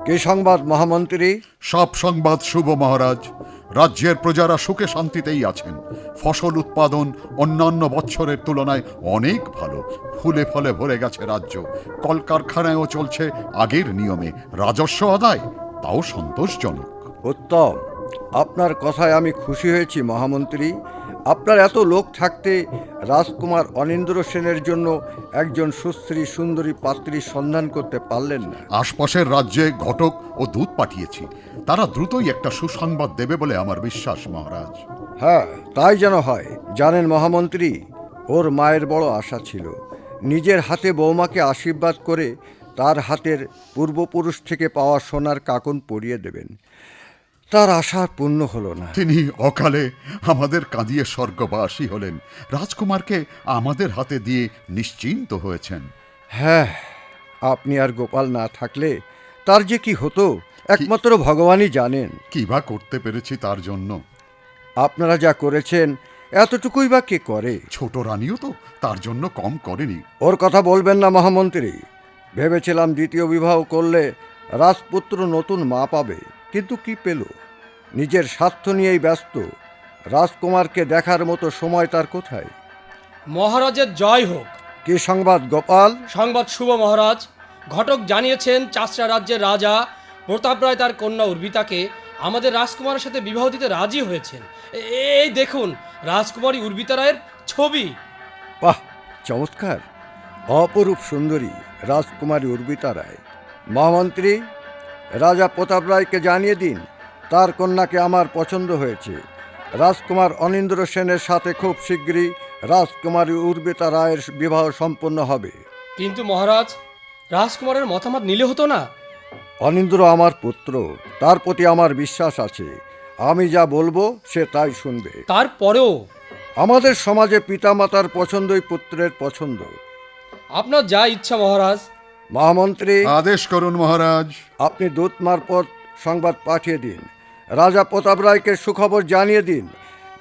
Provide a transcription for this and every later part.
কি সংবাদ মহামন্ত্রী? সব সংবাদ শুভ মহারাজ। রাজ্যের প্রজারা সুখে শান্তিতেই আছেন। ফসল উৎপাদন অন্যান্য বৎসরের তুলনায় অনেক ভালো। ফুলে ফলে ভরে গেছে রাজ্য। কলকারখানায়ও চলছে আগের নিয়মে। রাজস্ব আদায় তাও সন্তোষজনক। উত্তম, আপনার কথায় আমি খুশি হয়েছি মহামন্ত্রী। আপনার এত লোক থাকতে রাজকুমার অনিন্দ্র সেনের জন্য একজন সুশ্রী সুন্দরী পাত্রীর সন্ধান করতে পারলেন না। আশপাশের রাজ্যে ঘটক ও দূত পাঠিয়েছি। তারা দ্রুতই একটা সুসংবাদ দেবে বলে আমার বিশ্বাস মহারাজ। হ্যাঁ, তাই যেন হয়। জানেন মহামন্ত্রী, ওর মায়ের বড় আশা ছিল নিজের হাতে বৌমাকে আশীর্বাদ করে তার হাতের পূর্বপুরুষ থেকে পাওয়া সোনার কাকন পরিয়ে দেবেন। তার আশা পূর্ণ হলো না। তিনি অকালে আমাদের কাঁদিয়ে স্বর্গবাসী হলেন। রাজকুমারকে আমাদের হাতে দিয়ে নিশ্চিন্ত হয়েছেন। হ্যাঁ, আপনি আর গোপাল না থাকলে তার যে কি হতো একমাত্র ভগবানই জানেন। কি বা করতে পেরেছি তার জন্য। আপনারা যা করেছেন এতটুকুই বা কে করে? ছোট রানীও তো তার জন্য কম করেনি। ওর কথা বলবেন না মহামন্ত্রী। ভেবেছিলাম দ্বিতীয় বিবাহ করলে রাজপুত্র নতুন মা পাবে, কিন্তু কি পেল? নিজের স্বার্থ নিয়েই ব্যস্ত। রাজকুমারকে দেখার মতো সময় তার কোথায়? মহারাজের জয় হোক। কি সংবাদ গোপাল? সংবাদ শুভ মহারাজ। ঘটক জানিয়েছেন চাষরা রাজ্যের রাজা প্রতাপ রায় তার কন্যা উর্বিতাকে আমাদের রাজকুমারের সাথে বিবাহ দিতে রাজি হয়েছেন। এই দেখুন রাজকুমারী উর্বিতা রায়ের ছবি। বাহ, চমৎকার! অপরূপ সুন্দরী রাজকুমারী উর্বিতা রায়। মহামন্ত্রী, রাজা প্রতাপ রায়কে জানিয়ে দিন তার কন্যাকে আমার পছন্দ হয়েছে। রাজকুমার অনিন্দ্র সেনের সাথে খুব শীঘ্রই রাজকুমারী উর্বিতা রায়ের বিবাহ সম্পন্ন হবে। কিন্তু মহারাজ, রাজকুমারের মতামত নিলে হতো না? অনিন্দ্র আমার পুত্র, তার প্রতি আমার বিশ্বাস আছে। আমি যা বলবো সে তাই শুনবে। তারপরেও আমাদের সমাজে পিতামাতার পছন্দই পুত্রের পছন্দ। আপনার যা ইচ্ছা মহারাজ। মহামন্ত্রী, আদেশ করুন মহারাজ। আপনি দূত মারফত সংবাদ পাঠিয়ে দিন। রাজা প্রতাপ রায়কে সুখবর জানিয়ে দিন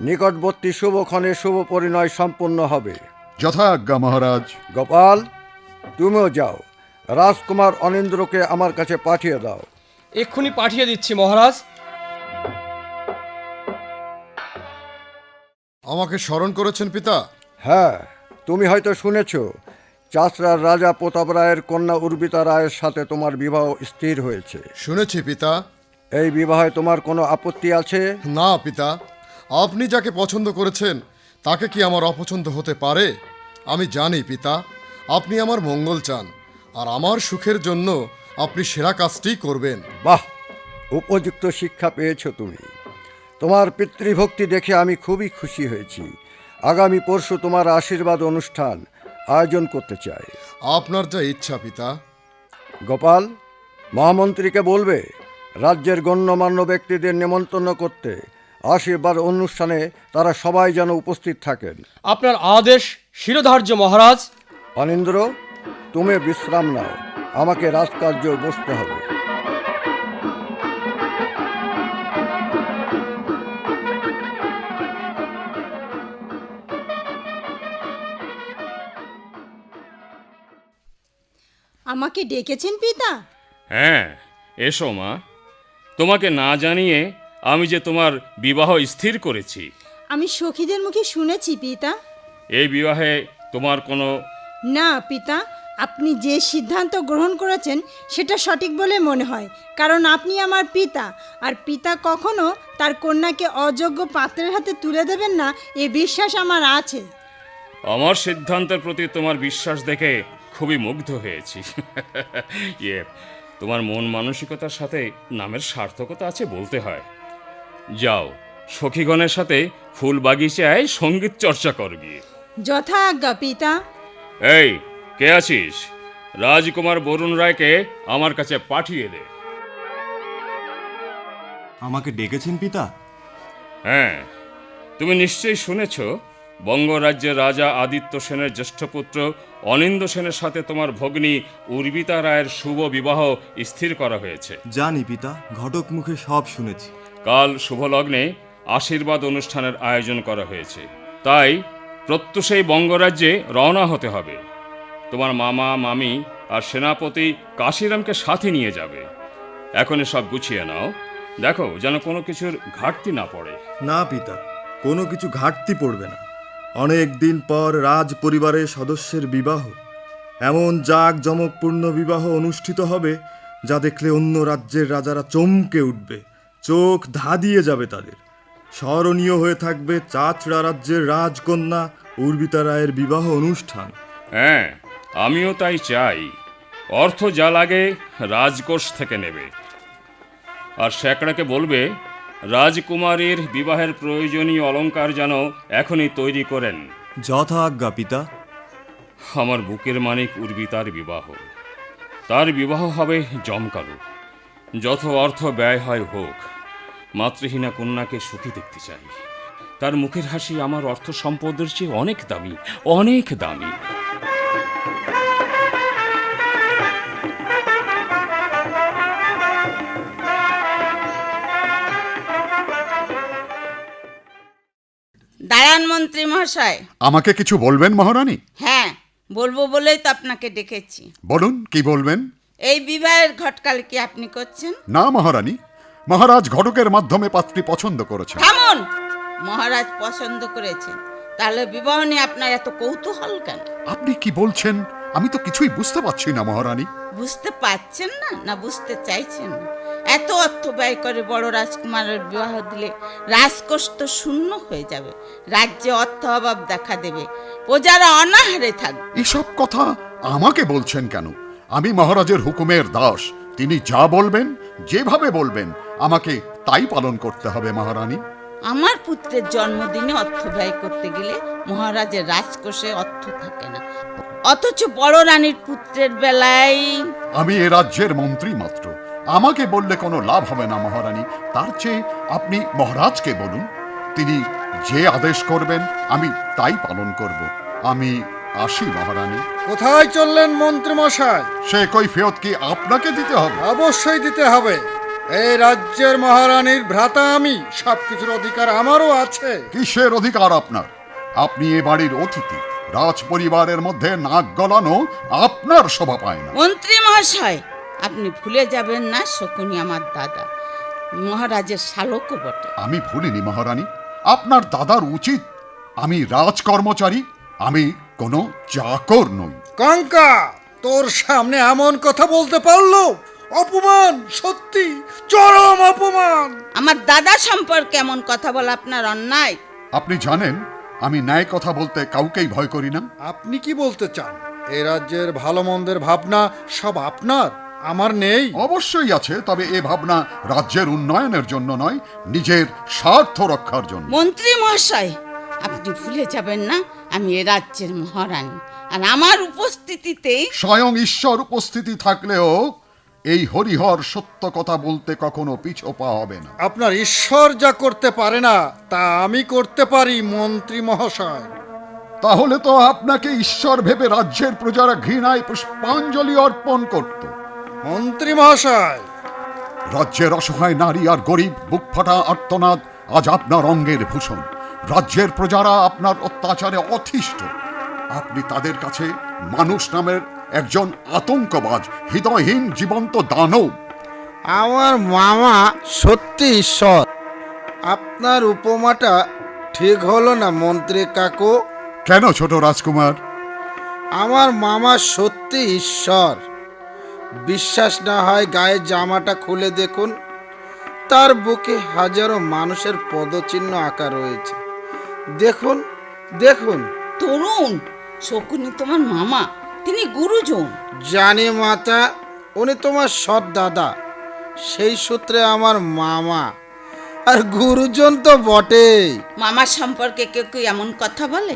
নিকটবর্তী শুভক্ষণে শুভ পরিণয় সম্পন্ন হবে। যথাজ্ঞা মহারাজ। গোপাল, তুমিও যাও, রাজকুমার অনিন্দ্রকে আমার কাছে পাঠিয়ে দাও। এক্ষুনি পাঠিয়ে দিচ্ছি মহারাজ। আমাকে স্মরণ করেছেন পিতা? হ্যাঁ, তুমি হয়তো শুনেছ চাষরার রাজা প্রতাপ রায়ের কন্যা উর্বিতা রায়ের সাথে তোমার বিবাহ স্থির হয়েছে। শুনেছি পিতা। এই বিবাহে তোমার কোনো আপত্তি আছে? না পিতা, আপনি যাকে পছন্দ করেছেন তাকে কি আমার অপছন্দ হতে পারে? আমি জানি পিতা, আপনি আমার মঙ্গল চান, আর আমার সুখের জন্য আপনি সেরা কাজটি করবেন। বাহ, উপযুক্ত শিক্ষা পেয়েছ তুমি। তোমার পিতৃভক্তি দেখে আমি খুবই খুশি হয়েছি। আগামী পরশু তোমার আশীর্বাদ অনুষ্ঠান আয়োজন করতে চাই। আপনার যা ইচ্ছা পিতা। গোপাল, মহামন্ত্রীকে বলবে রাজ্যের গণ্যমান্য ব্যক্তিদের নেমন্তন্ন করতে। আশীর্বাদ অনুষ্ঠানে তারা সবাই যেন উপস্থিত থাকেন। আপনার আদেশ শিরোধার্য মহারাজ। অনিন্দ্র, তুমি বিশ্রাম নাও, আমাকে রাজকার্য বসতে হবে। আমাকে ডেকেছেন পিতা? হ্যাঁ, এসো মা। তোমাকে না জানিয়ে আমি যে তোমার বিবাহ স্থির করেছি। আমি সখীদের মুখে শুনেছি পিতা। এই বিবাহে তোমার কোনো... না পিতা, আপনি যে সিদ্ধান্ত গ্রহণ করেছেন সেটা সঠিক বলে মনে হয়, কারণ আপনি আমার পিতা, আর পিতা কখনো তার কন্যাকে অযোগ্য পাত্রের হাতে তুলে দেবেন না, এ বিশ্বাস আমার আছে। আমার সিদ্ধান্তের প্রতি তোমার বিশ্বাস দেখে খুবই মুগ্ধ হয়েছি। তোমার মন মানসিকতার সাথে নামের সার্থকতা আছে বলতে হয়। যাও, সখীগণের সাথে ফুল বাগিচায় সঙ্গীত চর্চা করবি। যথা আজ্ঞা পিতা। এই, কে আছিস? রাজকুমার বরুণ রায়কে আমার কাছে পাঠিয়ে দে। আমাকে ডেকেছেন পিতা? হ্যাঁ, তুমি নিশ্চয়ই শুনেছ বঙ্গরাজ্যের রাজা আদিত্য সেনের জ্যেষ্ঠ পুত্র অনিন্দ্র সেনের সাথে তোমার ভগ্নী উর্বিতা রায়ের শুভ বিবাহ স্থির করা হয়েছে। জানি পিতা, ঘটক মুখে সব শুনেছি। কাল শুভলগ্নে আশীর্বাদ অনুষ্ঠানের আয়োজন করা হয়েছে। তাই প্রত্যুষেই বঙ্গরাজ্যে রওনা হতে হবে। তোমার মামা মামি আর সেনাপতি কাশিরামকে সাথে নিয়ে যাবে। এখনই সব গুছিয়ে নাও, দেখো যেন কোনো কিছুর ঘাটতি না পড়ে। না পিতা, কোনো কিছু ঘাটতি পড়বে না। অনেক দিন পর রাজ পরিবারের সদস্যের বিবাহ, এমন জাঁকজমকপূর্ণ বিবাহ অনুষ্ঠিত হবে যা দেখলে অন্য রাজ্যের রাজারা চমকে উঠবে, চোখ ধাঁধিয়ে যাবে তাদের। স্মরণীয় হয়ে থাকবে চাচড়া রাজ্যের রাজকন্যা উর্বিতা রায়ের বিবাহ অনুষ্ঠান। হ্যাঁ, আমিও তাই চাই। অর্থ যা লাগে রাজকোষ থেকে নেবে। আর শ্যাকড়াকে বলবে রাজকুমারীর বিবাহের প্রয়োজনীয় অলংকার যেন এখনই তৈরি করেন। যথা আজ্ঞা পিতা। আমার বুকের মানিক উর্বিতার বিবাহ, তার বিবাহ হবে জমকালো। যত অর্থ ব্যয় হয় হোক, মাতৃহীনা কন্যাকে সুখী দেখতে চাই। তার মুখের হাসি আমার অর্থ সম্পদের চেয়ে অনেক দামি, অনেক দামি। দাঁড়ান মন্ত্রী মহাশয়। আমাকে কিছু বলবেন মহারানী? হ্যাঁ, বলবো বলেই তো আপনাকে ডেকেছি। বলুন, কি বলবেন? এই বিবাহের ঘটকাল কি আপনি করছেন? না মহারানী, মহারাজ ঘটকের মাধ্যমে পাত্রী পছন্দ করেছেন। থামুন! মহারাজ পছন্দ করেছেন, তাহলে বিবাহ নিয়ে আপনার এত কৌতূহল কেন? আপনি কি বলছেন? আমি তো কিছুই বুঝতে পারছি না মহারানী। বুঝতে পারছেন না, না বুঝতে চাইছেন না? এত অর্থ ব্যয় করে বড় রাজকুমারের বিবাহ দিলে রাজকোষ তো শূন্য হয়ে যাবে, রাজ্যে অর্থ অভাব দেখা দেবে, প্রজারা অনাহারে থাকবে। এসব কথা আমাকে বলছেন কেন? আমি মহারাজের হুকুমের দাস। তিনি যা বলবেন, যেভাবে বলবেন, আমাকে তাই পালন করতে হবে মহারানী। আমার পুত্রের জন্মদিনে অর্থ ব্যয় করতে গেলে মহারাজের রাজকোষে অর্থ থাকে না, অথচ বড় রানীর পুত্রের বেলায়। আমি এ রাজ্যের মন্ত্রী মাত্র, আমাকে বললে কোনো লাভ হবে না মহারানী। তার চেয়ে আপনি মহারাজকে বলুন, তিনি যে আদেশ করবেন আমি তাই পালন করব। আমি আসি মহারানী। কোথায় চললেন মন্ত্রী মশাই? সে কৈফিয়ত কি আপনাকে দিতে হবে? অবশ্যই দিতে হবে। এই রাজ্যের মহারানীর ভ্রাতা আমি, সবকিছুর অধিকার আমারও আছে। কিসের অধিকার আপনার? আপনি এ বাড়ির অতিথি। রাজ পরিবারের মধ্যে নাক গলানো আপনার শোভা পায় না। মন্ত্রী মহাশয়, আপনি ভুলে যাবেন না শকুনি আমার দাদা, মহারাজের শালকও বটে। আমি ভুলিনি মহারানী, আপনার দাদার উচিত। আমি রাজকর্মচারী, আমি কোনো চাকর নই। কঙ্কা, তোর সামনে এমন কথা বলতে পারলো? অপমান, সত্যি চরম অপমান। আমার দাদা সম্পর্কে এমন কথা বলা আপনার অন্যায়। আপনি জানেন আমি ন্যায় কথা বলতে কাউকেই ভয় করি না। আপনি কি বলতে চান? এই রাজ্যের ভালো মন্দের ভাবনা সব আপনার, আমার নেই? অবশ্যই আছে, তবে এ ভাবনা রাজ্যের উন্নয়নের জন্য নয়, নিজের স্বার্থ রক্ষার জন্য। মন্ত্রী মহাশয়, আপনি ভুলে যাবেন না আমি এ রাজ্যের মহারানী, আর আমার উপস্থিতিতে। স্বয়ং ঈশ্বর উপস্থিতি থাকলেও এই হরিহর সত্য কথা বলতে কখনো পিছু পা হবে না। আপনার ঈশ্বর যা করতে পারে না তা আমি করতে পারি মন্ত্রী মহাশয়। তাহলে তো আপনাকে ঈশ্বর ভেবে রাজ্যের প্রজারা ঘৃণায় পুষ্পাঞ্জলি অর্পণ করত। মন্ত্রী মহাশয়, রাজ্যের অসহায় নারী আর গরিব বুকফাটা আর্তনাদ আজ আপনার অঙ্গের ভূষণ। রাজ্যের প্রজারা আপনার অত্যাচারে অতিষ্ঠ। আপনি তাদের কাছে মানুষ নামের একজন আতঙ্কবাজ, হৃদয়হীন জীবন্ত দানব। আমার মামা সত্যি ঈশ্বর। আপনার উপমাটা ঠিক হলো না মন্ত্রী কাকু। কেন ছোট রাজকুমার? আমার মামা সত্যি ঈশ্বর। বিশ্বাস না হয় গায়ের জামাটা খুলে দেখুন, তার বুকে হাজারো মানুষের পদচিহ্ন আঁকা রয়েছে। দেখুন দেখুন। তরুণ, শকুনি তোমার মামা, তিনি গুরুজন। জানি মাতা, উনি তোমার সৎ দাদা, সেই সূত্রে আমার মামা, আর গুরুজন তো বটেই। মামার সম্পর্কে কেউ কেউ এমন কথা বলে,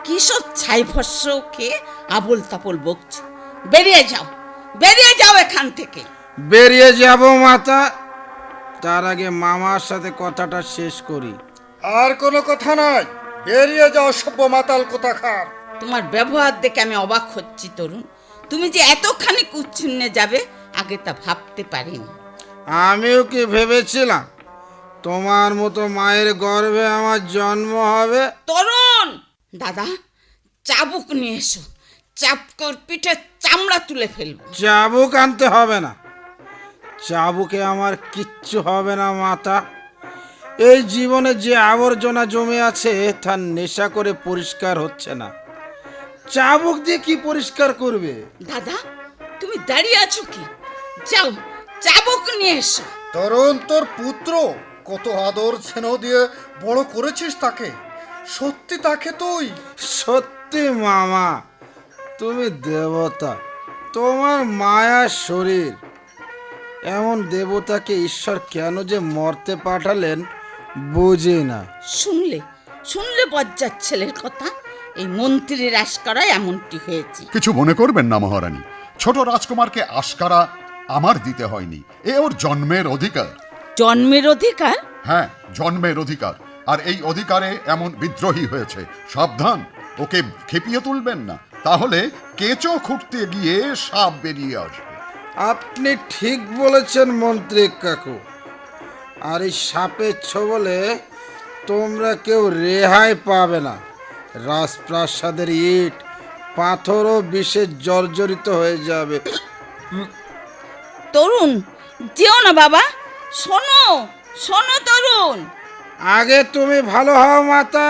কি সব ছাই ভস্য খেয়ে আবল তাবল বকছে। বেরিয়ে যাও, বেরিয়ে যাও এখান থেকে। বেরিয়ে যাব মাতা, তার আগে মামার সাথে কথাটা শেষ করি। আর কোনো কথা নাই, বেরিয়ে যাও সভ্য মাতাল কোথাকার। তোমার ব্যবহার দেখে আমি অবাক হচ্ছি তরুণ, তুমি যে এতখানি কুচ্ছিন্নে যাবে আগে তা ভাবতে পারিনি। আমিও কি ভেবেছিলাম তোমার মতো মায়ের গর্ভে আমার জন্ম হবে। তরুণ দাদা, চাবুক নিয়ে এসো, চাপকর পিঠে চামড়া তুলে ফেলবো। চাবুক আনতে হবে না, চাবুকে আমার কিচ্ছু হবে না মাতা। এই জীবনে যে আবর্জনা জমে আছে তা নেশা করে পরিষ্কার হচ্ছে না, চাবুক দিয়ে কি পরিষ্কার করবে? দাদা, তুমি দাঁড়িয়ে আছো কি? যাও, চাবুক নিয়ে এসো। তরুণ তোর পুত্র, কত আদর স্নেহ দিয়ে বড় করেছিস তাকে, সত্যি তাকে তুই? সত্যি মামা, তুমি দেবতা, তোমার মায়ার শরীর। এমন দেবতাকে ঈশ্বর কেন যে মরতে পাঠালেন বুঝি না। শুনলে বজ্জার ছেলের কথা। এই মন্ত্রীর আশকারায় এমনটি হয়েছে। কিছু মনে করবেন না মহারানী, ছোট রাজকুমারকে আশকারা আমার দিতে হয়নি, এ ওর জন্মের অধিকার। জন্মের অধিকার? হ্যাঁ, জন্মের অধিকার। আর এই অধিকারে এমন বিদ্রোহী হয়েছে, সাবধান, ওকে খেপিয়ে তুলবেন না, তাহলে কেঁচো খুঁড়তে গিয়ে সাপ বেরিয়ে আসবে। আপনি ঠিক বলেছেন মন্ত্রী কাকু। আর এই সাপের ছোবলে তোমরা কেউ রেহাই পাবে না। রাজপ্রাসাদের ইট পাথরও বিষে জর্জরিত হয়ে যাবে। তরুণ, যেও না বাবা। শোনো তরুণ। আগে তুমি ভালো হও মাতা,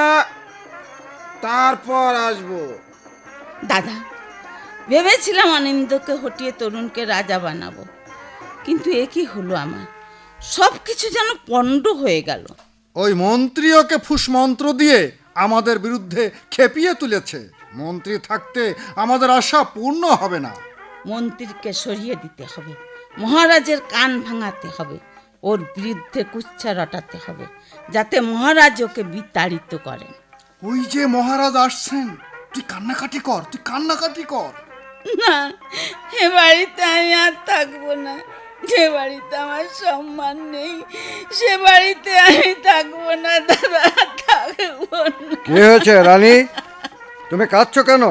তারপর আসবো। দাদা, ভেবেছিলাম অনিন্দকে হটিয়ে তরুণকে রাজা বানাবো, কিন্তু এ কি হলো আমার? সব কিছু যেন পণ্ড হয়ে গেল। ওই মন্ত্রী ওকে ফুসমন্ত্র দিয়ে আমাদের বিরুদ্ধে খেপিয়ে তুলেছে। মন্ত্রী থাকতে আমাদের আশা পূর্ণ হবে না। মন্ত্রীকে সরিয়ে দিতে হবে, মহারাজের কান ভাঙাতে হবে, ওর বিরুদ্ধে কুচ্ছা রটাতে হবে, যাতে মহারাজ ওকে বিতাড়িত করেন। ওই যে মহারাজ আসছেন, তুই কান্নাকাটি কর। না, এ বাড়িতে আমি আর থাকবো না। যে বাড়িতে আমার সম্মান নেই, সে বাড়িতে আমি থাকবো না দাদা, থাকবো না। কি হয়েছে রানী, তুমি কাঁদছো কেন?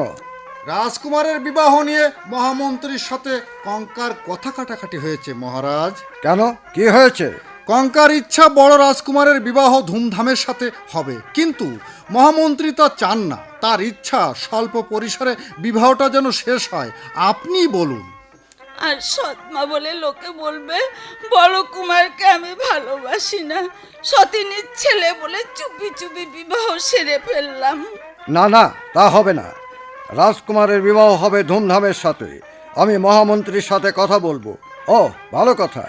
রাজকুমারের বিবাহ নিয়ে মহামন্ত্রীর সাথে কঙ্কার কথা কাটাকাটি হয়েছে মহারাজ। কেন, কি হয়েছে? কঙ্কার ইচ্ছা বড় রাজকুমারের বিবাহ ধুমধামের সাথে হবে, কিন্তু মহামন্ত্রী তা চান না। তার ইচ্ছা স্বল্প পরিসরে বিবাহটা যেন শেষ হয়। আপনি বলুন। আর সৎমা বলে লোকে বলবে বড় কুমারকে আমি ভালোবাসি না, সতীনীর ছেলে বলে চুপি চুপি বিবাহ সেরে ফেললাম। না না, তা হবে না। রাজকুমারের বিবাহ হবে ধুমধামের সাথে। আমি মহামন্ত্রীর সাথে কথা বলবো। ও ভালো কথা,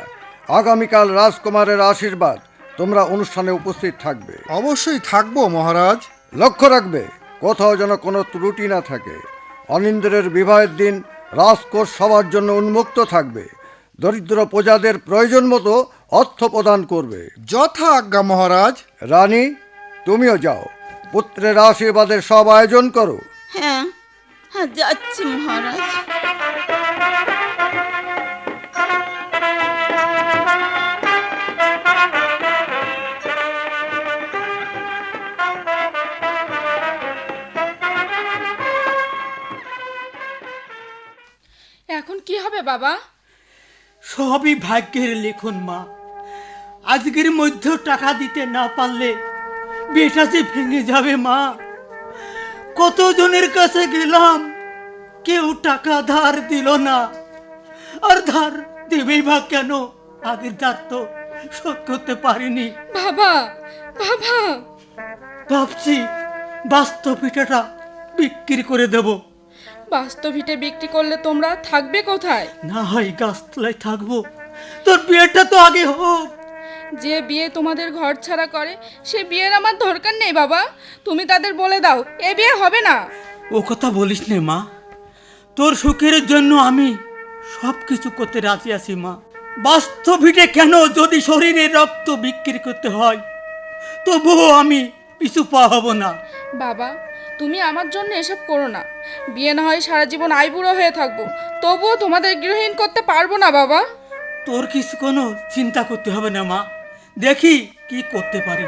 আগামীকাল রাজকুমারের আশীর্বাদ, তোমরা অনুষ্ঠানে উপস্থিত থাকবে। অবশ্যই থাকবো মহারাজ। লক্ষ্য রাখবে কোথাও যেন কোনো ত্রুটি না থাকে। অনিন্দ্রের বিবাহের দিন রাজকোষ সবার জন্য উন্মুক্ত থাকবে। দরিদ্র প্রজাদের প্রয়োজন মতো অর্থ প্রদান করবে। যথা আজ্ঞা মহারাজ। রানী, তুমিও যাও, পুত্রের আশীর্বাদের সব আয়োজন করো। হ্যাঁ, যাচ্ছি মহারাজ। এখন কি হবে বাবা? সবই ভাগ্যের লেখন মা। আজকের মধ্যে টাকা দিতে না পারলে বিয়েটা যে ভেঙে যাবে মা। কতজনের কাছে গেলাম, কেউ টাকা ধার দিল না। আর ধার দেবেই বা কেন? আগের ধার তো শোধ করতে পারিনি। বাবা, ভাবছি বাস্তব ভিটাটা বিক্রি করে দেব। বাস্তব ভিটে বিক্রি করলে তোমরা থাকবে কোথায়? না হয় গাছতলায় থাকবো। তোর বিয়েটা তো আগে হোক। যে বিয়ে তোমাদের ঘর ছাড়া করে সে বিয়ের আমার দরকার নেই বাবা। তুমি তাদের বলে দাও এ বিয়ে হবে না। ও কথা বলিস নে মা, তোর সুখের জন্য আমি সব কিছু করতে রাজি আছি মা। বাস্তব ভিটে কেন, যদি শরীরের রক্ত বিক্রি করতে হয় তবুও আমি পিছু পা হব না। বাবা, তুমি আমার জন্য এসব করো না। বিয়ে না হয় সারা জীবন আইবুড়ো হয়ে থাকবো, তবুও তোমাদের গৃহহীন করতে পারবো না বাবা। তোর কিছু কোনো চিন্তা করতে হবে না মা, দেখি কি করতে পারি।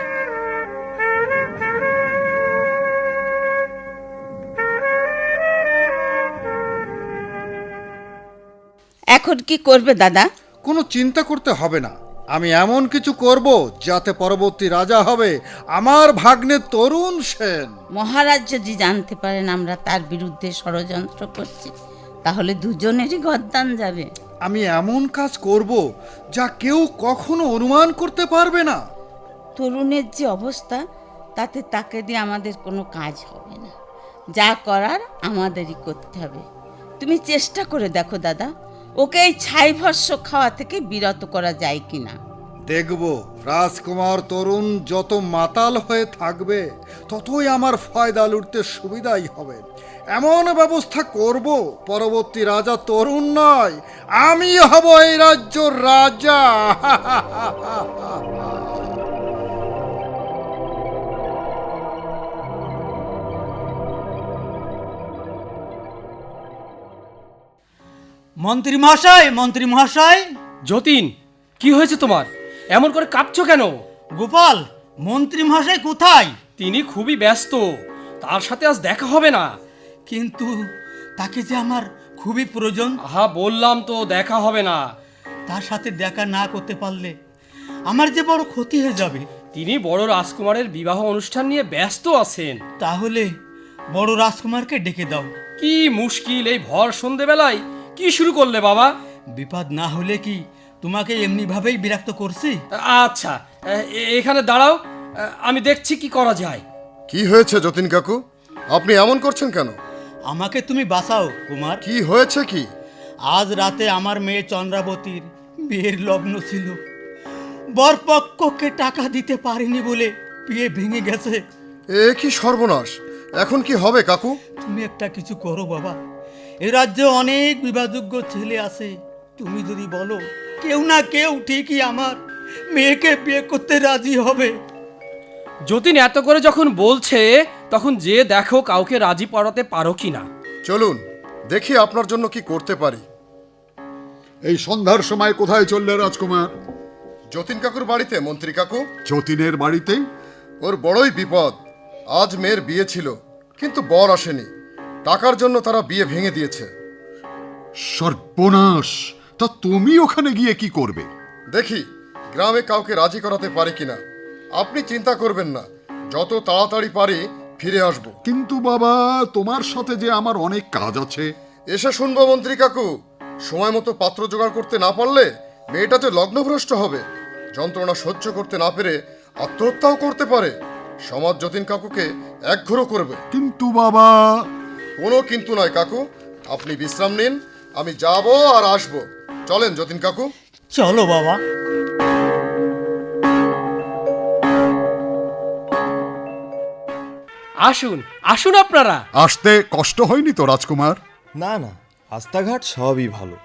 এখন কি করবে দাদা? কোনো চিন্তা করতে হবে না। আমি এমন কিছু করব যাতে পরবর্তী রাজা হবে আমার ভাগ্নে তরুণ সেন। মহারাজ যদি জানতে পারেন আমরা তার বিরুদ্ধে ষড়যন্ত্র করছি, তাহলে দুজনেরই গদ্দান যাবে। আমি এমন কাজ করব যা কেউ কখনো অনুমান করতে পারবে না। তরুণের যে অবস্থা, তাতে তাকে দিয়ে আমাদের কোনো কাজ হবে না। যা করার আমাদেরই করতে হবে। তুমি চেষ্টা করে দেখো দাদা, ওকে এই ছাই ভস্য খাওয়া থেকে বিরত করা যায় কিনা। দেখব রাজকুমার তরুণ যত মাতাল হয়ে থাকবে ততই আমার ফয়দা লুটতে সুবিধাই হবে। এমন ব্যবস্থা করব পরবর্তী রাজা তরুণ নয়, আমি হব এই রাজ্যর রাজা। মন্ত্রী মহাশয়, মন্ত্রী মহাশয়। যতীন, কি হয়েছে তোমার? এমন করে কাঁপছো কেন? গোপাল, মন্ত্রী মহাশয় কোথায়? তিনি খুবই ব্যস্ত, তার সাথে আজ দেখা হবে না। কিন্তু তাকে যে আমার খুবই প্রয়োজন। হ্যাঁ, বললাম তো দেখা হবে না। তার সাথে দেখা না করতে পারলে আমার যে বড় ক্ষতি হয়ে যাবে। তিনি বড় রাজকুমারের বিবাহ অনুষ্ঠান নিয়ে ব্যস্ত আছেন। তাহলে বড় রাজকুমারকে ডেকে দাও। কি মুশকিল, এই ভর সন্ধেবেলায় কি শুরু করলে বাবা? বিপদ না হলে কি তোমাকে এমনিভাবেই বিরক্ত করছি? আচ্ছা, এখানে দাঁড়াও, আমি দেখছি কি করা যায়। কি হয়েছে যতীন কাকু, আপনি এমন করছেন কেন? আমাকে তুমি বাঁচাও কুমার। কি হয়েছে কি? আজ রাতে আমার মেয়ে চন্দ্রাবতীর বিয়ের লগ্ন ছিল। বরপক্ষকে টাকা দিতে পারিনি বলে বিয়ে ভেঙে গেছে। এ কি সর্বনাশ! এখন কি হবে কাকু? তুমি একটা কিছু করো বাবা। এ রাজ্যে অনেক বিবাহযোগ্য ছেলে আছে। তুমি যদি বলো, কেউ না কেউ ঠিকই আমার মেয়েকে বিয়ে করতে রাজি হবে। যতীন এত করে যখন বলছে, তখন যে দেখো কাউকে রাজি করাতে পারো কিনা। চলুন দেখি আপনার জন্য কি করতে পারি। এই সন্ধ্যার সময় কোথায় চললে রাজকুমার? যতীন কাকুর বাড়িতে মন্ত্রী কাকু। যতীনের বাড়িতে? ওর বড়ই বিপদ। আজ মেয়ের বিয়ে ছিল, কিন্তু বর আসেনি। টাকার জন্য তারা বিয়ে ভেঙে দিয়েছে। সর্বনাশ! তা তুমি ওখানে গিয়ে কি করবে? দেখি গ্রামে কাউকে রাজি করাতে পারি কিনা। আপনি চিন্তা করবেন না, যত তাড়াতাড়ি পারি ফিরে আসব। কিন্তু বাবা, তোমার সাথে যে আমার অনেক কাজ আছে। এসে শুনবো মন্ত্রী কাকু। সময় মতো পাত্র জোগাড় করতে না পারলে মেয়েটা যে লগ্নভ্রষ্ট হবে। যন্ত্রণা সহ্য করতে না পেরে আত্মহত্যাও করতে পারে। সমাজ যতীন কাকুকে একঘরো করবে। কিন্তু বাবা। কোনো কিন্তু নয় কাকু, আপনি বিশ্রাম নিন, আমি যাব আর আসব। চলেন যতীন কাকু। চলো বাবা। আসুন আসুন আপনারা। আসতে কষ্ট হয়নি তো রাজকুমার? না না, রাস্তাঘাট সবই ভালো।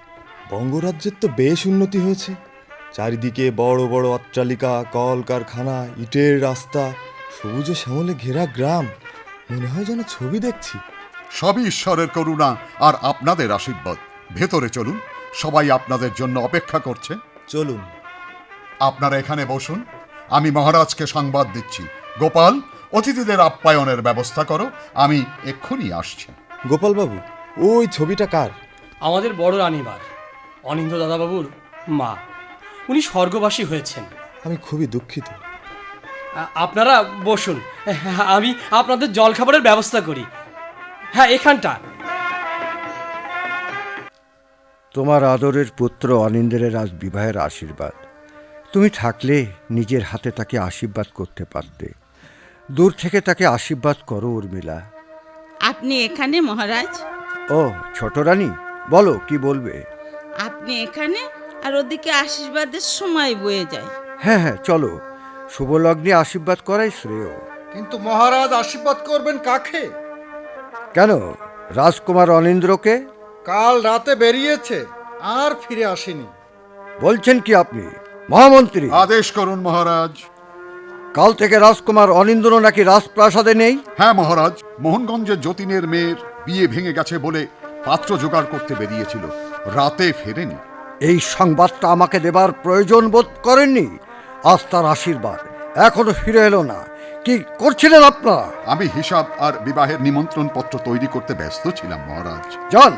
বঙ্গরাজ্যের তো বেশ উন্নতি হয়েছে। চারিদিকে বড় বড় অট্টালিকা, কল কারখানা, ইটের রাস্তা, সবুজে শ্যামলে ঘেরা গ্রাম। মনে হয় যেন ছবি দেখছি। সবই ঈশ্বরের করুণা আর আপনাদের আশীর্বাদ। ভেতরে চলুন, সবাই আপনাদের জন্য অপেক্ষা করছে। চলুন। আপনারা এখানে বসুন, আমি মহারাজকে সংবাদ দিচ্ছি। গোপাল, অতিথিদের আপ্যায়নের ব্যবস্থা করো, আমি এক্ষুনি আসছি। গোপালবাবু, ওই ছবিটা কার? আমাদের বড় রানীবার, অনিন্দ্য দাদাবাবুর মা। উনি স্বর্গবাসী হয়েছেন। আমি খুবই দুঃখিত। আপনারা বসুন, আমি আপনাদের জলখাবারের ব্যবস্থা করি। হ্যাঁ, এখানটা। তোমার আদরের পুত্র অনিন্দ্রের আজ বিবাহের আশীর্বাদ। তুমি থাকলে নিজের হাতে তাকে আশীর্বাদ করতে পারতে। দূর থেকে তাকে আশীর্বাদ করো উর্মিলা। আপনি এখানে মহারাজ? ও ছোট রানী, বলো কি বলবে? আপনি এখানে, আর ওদিকে আশীর্বাদের সময় বয়ে যায়। হ্যাঁ হ্যাঁ, চলো, শুভ লগ্নে আশীর্বাদ করাই শ্রেয়। কিন্তু মহারাজ আশীর্বাদ করবেন কাকে? কেন, রাজকুমার অনিন্দ্রকে। কাল রাতে বেরিয়েছে, আর ফিরে আসেনি। বলছেন কি আপনি মহামন্ত্রী? আদেশ করুন মহারাজ। কাল থেকে রাজকুমার অনিন্দ্র নাকি রাজপ্রাসাদে নেই? হ্যাঁ মহারাজ, মোহনগঞ্জের যতীনের মেয়ের বিয়ে ভেঙে গেছে বলে পাত্র জোগাড় করতে বেরিয়েছিল, রাতে ফেরেনি। এই সংবাদটা আমাকে দেবার প্রয়োজন বোধ করেননি? আজ তার আশীর্বাদ, এখনো ফিরে এলো না। কি করছিলেন আপনারা? আমি হিসাব আর বিবাহের নিমন্ত্রণ পত্র তৈরি করতে ব্যস্ত ছিলাম মহারাজ। যান,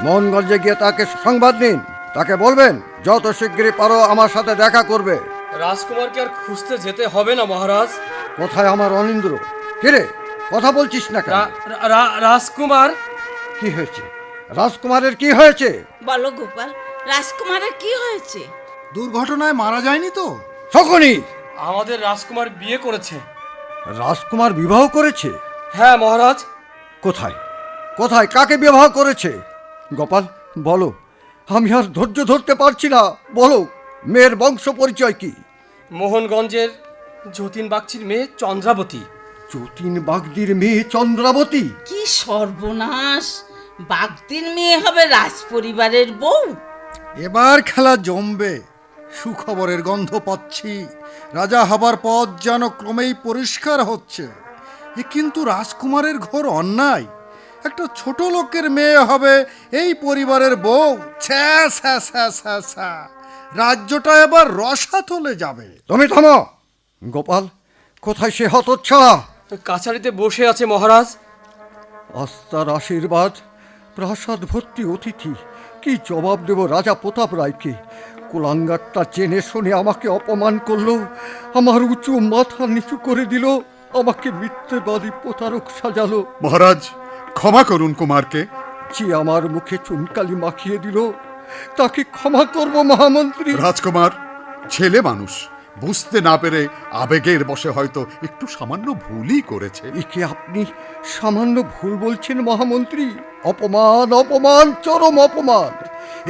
মোহনগঞ্জে গিয়ে তাকে সংবাদ নিন। তাকে বলবেন যত শীঘ্রই পারো আমার সাথে দেখা করবে। রাজকুমারকে আর খুঁজতে যেতে হবে না মহারাজ। কোথায় আমার অনিন্দ্র? কিরে, কথা বলছিস না কেন? রাজকুমার। কি হয়েছে? রাজকুমারের কি হয়েছে? বলো গোপাল, রাজকুমারের কি হয়েছে? দুর্ঘটনায় মারা যায়নি তো? শকুনি, আমাদের রাজকুমার বিয়ে করেছে। রাজকুমার বিবাহ করেছে? হ্যাঁ মহারাজ। কোথায় কোথায় কাকে বিবাহ করেছে? গোপাল বলো, আমি আর ধৈর্য ধরতে পারছি না, বলো মেয়ের বংশ পরিচয় কি? মোহনগঞ্জের যতীন বাগচির মেয়ে চন্দ্রাবতী। যতীন বাগদির মেয়ে চন্দ্রাবতী? কি সর্বনাশ! বাগদির মেয়ে হবে রাজ পরিবারের বউ। এবার খেলা জমবে। সুখবরের গন্ধ পাচ্ছি। রাজা হবার পথ যেন ক্রমেই পরিষ্কার হচ্ছে। এ কিন্তু রাজকুমারের ঘোর অন্যায়। একটা ছোট লোকের মেয়ে হবে এই পরিবারের বউ। ছ্যা ছ্যা ছ্যা ছ্যা ছ্যা। রাজ্যটা এবার রসাতলে যাবে। তুমি থামো। গোপাল, কোথায় সে হতচ্ছাড়া? কাছারিতে বসে আছে মহারাজ। আস্থার আশীর্বাদ, প্রাসাদ ভর্তি অতিথি। কি জবাব দেব রাজা প্রতাপ রায়কে? কুলাঙ্গারটা জেনে শুনে আমাকে অপমান করলো, আমার উঁচু মাথা নিচু করে দিল, আমাকে মিথ্যেবাদী প্রতারক সাজালো। মহারাজ, ক্ষমা করুন কুমারকে। যে আমার মুখে চুনকালি মাখিয়ে দিল, তাকে ক্ষমা করব মহামন্ত্রী? রাজকুমার ছেলে মানুষ, বুঝতে না পেরে আবেগের বশে হয়তো একটু সামান্য ভুলই করেছে। একে আপনি সামান্য ভুল বলছেন মহামন্ত্রী? অপমান, অপমান, চরম অপমান।